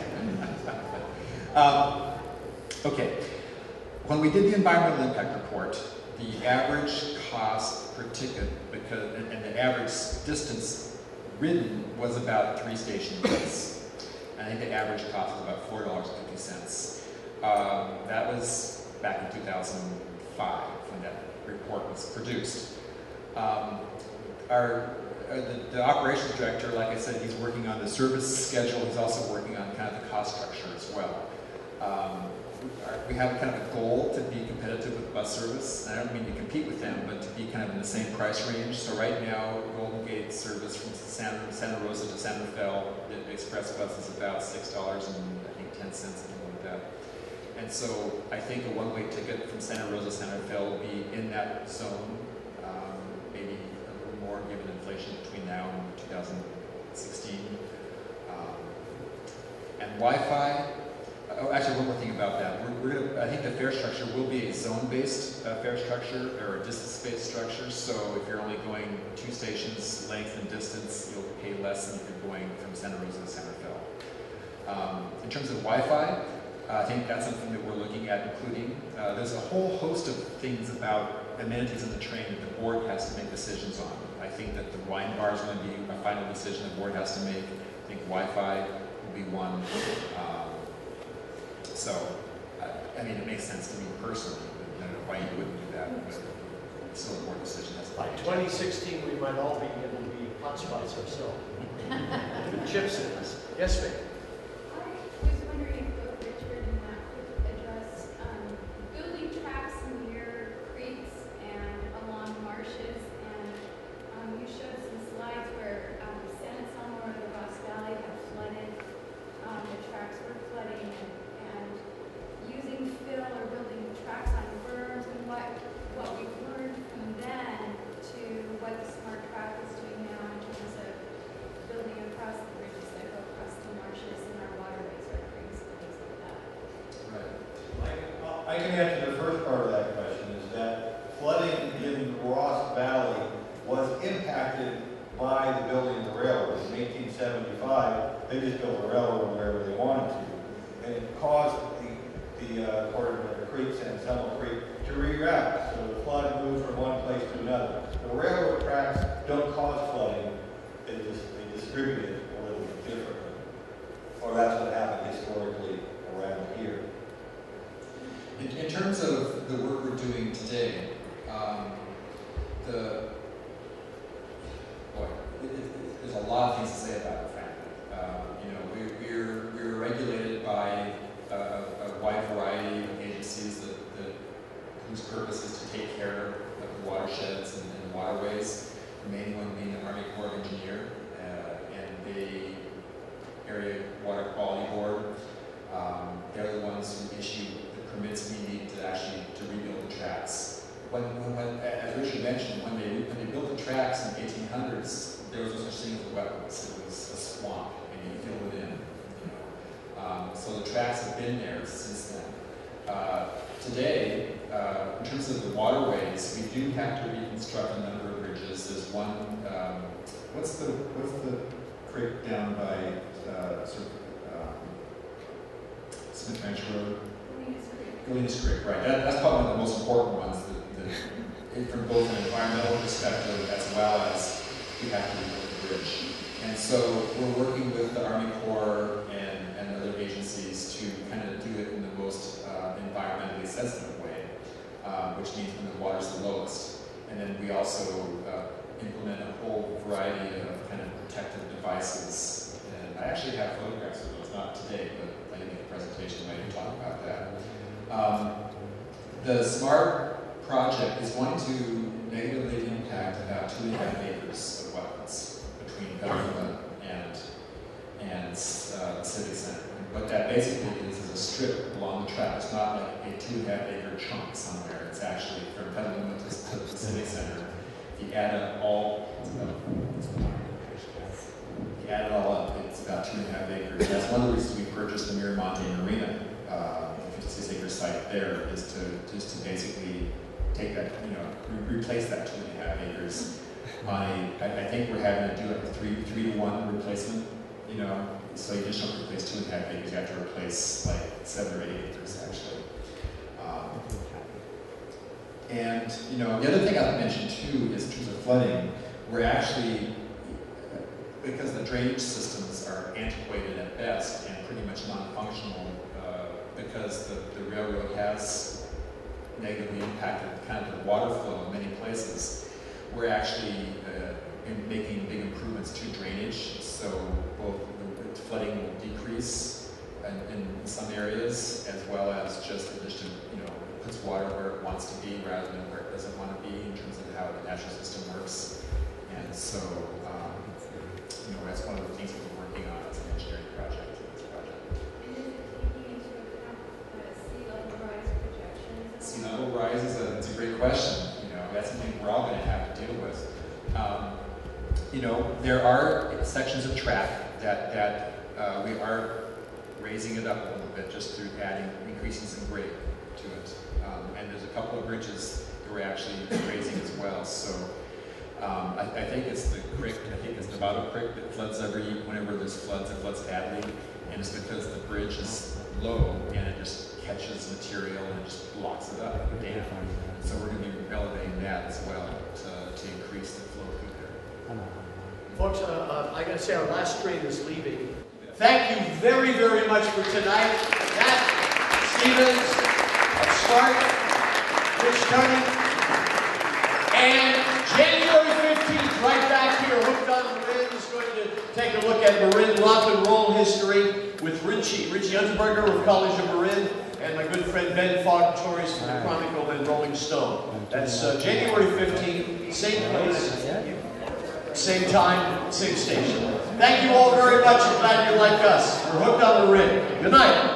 C: Okay. When we did the environmental impact report, the average cost per ticket, and the average distance ridden was about 3 station units. I think the average cost was about $4.50. That was back in 2005 when that report was produced. The operations director, like I said, he's working on the service schedule. He's also working on kind of the cost structure as well. We have kind of a goal to be competitive with bus service. I don't mean to compete with them, but to be kind of in the same price range. So right now, Golden Gate service from Santa Rosa to Santa Fe, the express bus is about $6 and I think 10 cents, something like that. And so I think a one-way ticket from Santa Rosa to Santa Fe will be in that zone, maybe a little more given inflation between now and 2016. And Wi-Fi. Oh, actually, one more thing about that. I think the fare structure will be a zone-based fare structure or a distance-based structure. So if you're only going 2 stations, length and distance, you'll pay less than if you're going from Santa Rosa to Santa Fe. In terms of Wi-Fi, I think that's something that we're looking at including. There's a whole host of things about amenities in the train that the board has to make decisions on. I think that the wine bar is going to be a final decision the board has to make. I think Wi-Fi will be one. So, I mean, it makes sense to me personally. I don't know why you wouldn't do that, but it's still a board decision.
B: By 2016, we might all be able to be hotspots ourselves. With chips in us. Yes, ma'am.
J: I was wondering if Richard and Matt could address building tracks near creeks and along marshes, and you showed some slides where San Anselmo or the Ross Valley had flooded, the tracks were flooding, and using fill or building tracks on berms, and what we've learned from then to what the smart track is doing now in terms of building across the bridges that go across the marshes and our waterways, our creeks, and things like that.
A: I can answer the first part of that question, is that flooding in the Ross Valley was impacted by the building of the railroad. In 1875, they just built a railroad wherever they wanted to, and it caused the part of the creek, San Anselmo Creek, to reroute. So the flood moved from one place to another. The railroad tracks don't cause flooding, they distribute it a little bit differently. Or that's what happened historically around here.
C: In terms of the work we're doing today, there's a lot of things to say about it, frankly. We're regulated by a wide variety of agencies whose purpose is to take care of the watersheds and waterways. The main one being the Army Corps of Engineers and the Area Water Quality Board. They're the ones who issue the permits we need to rebuild the tracks. as Richard mentioned, when they built the tracks in the 1800s, there was no such thing as wetlands. It was a swamp, and you filled it in. So the tracks have been there since then. Today, in terms of the waterways, we do have to reconstruct a number of bridges. There's one. What's the creek down by Smith Ranch Road? Gallinas Creek, right. That's probably one of the most important ones from both an environmental perspective as well as we have to rebuild the bridge. And so we're working with the Army Corps and other agencies to kind of do it in the most environmentally sensitive way, which means when the water's the lowest. And then we also implement a whole variety of kind of protective devices. And I actually have photographs of those, not today, but I didn't make a presentation later to talk about that. The SMART project is going to negatively impact about 2.5 acres of wetlands between Petaluma and the civic center. And what that basically is a strip along the track. It's not like a 2.5 acre chunk somewhere. It's actually from Petaluma to the civic center. If you add up all, it's about 2.5 acres. That's one of the reasons we purchased the Marin Marina. 56-acre site there is to basically take that, replace that 2.5 acres. I think we're having to do like a 3-to-1 replacement. So you just don't replace 2.5 acres. You have to replace like 7 or 8 acres actually. And the other thing I'll mention too is in terms of flooding, we're actually, because the drainage systems are antiquated at best and pretty much non-functional, because the railroad has negatively impacted kind of the water flow in many places, we're actually making big improvements to drainage. So both the flooding will decrease in some areas, as well as just it puts water where it wants to be rather than where it doesn't want to be in terms of how the natural system works. And so, that's one of the things that we're working on as an engineering project. Sea level rise is a great question. That's something we're all going to have to deal with. There are sections of track that we are raising it up a little bit just through adding increases in grade to it. And there's a couple of bridges that we're actually raising as well. So I think it's the creek, I think it's the Nevada Creek that floods whenever there's floods, it floods badly. And it's because the bridge is low and it just catches material and it just blocks it up, the dam. So we're going to be elevating that as well to increase the flow through there.
B: Folks, I got to say our last train is leaving. Thank you very, very much for tonight. Matt Stevens of SMART, Rich Torney, and January 15th, right back here, Hooked on Marin is going to take a look at Marin rock and roll history with Richie Unterberger of College of Marin, and my good friend Ben Fogg-Torres from the Chronicle and Rolling Stone. That's January 15th, same place, same time, same station. Thank you all very much. I'm glad you like us. We're Hooked on Marin. Good night.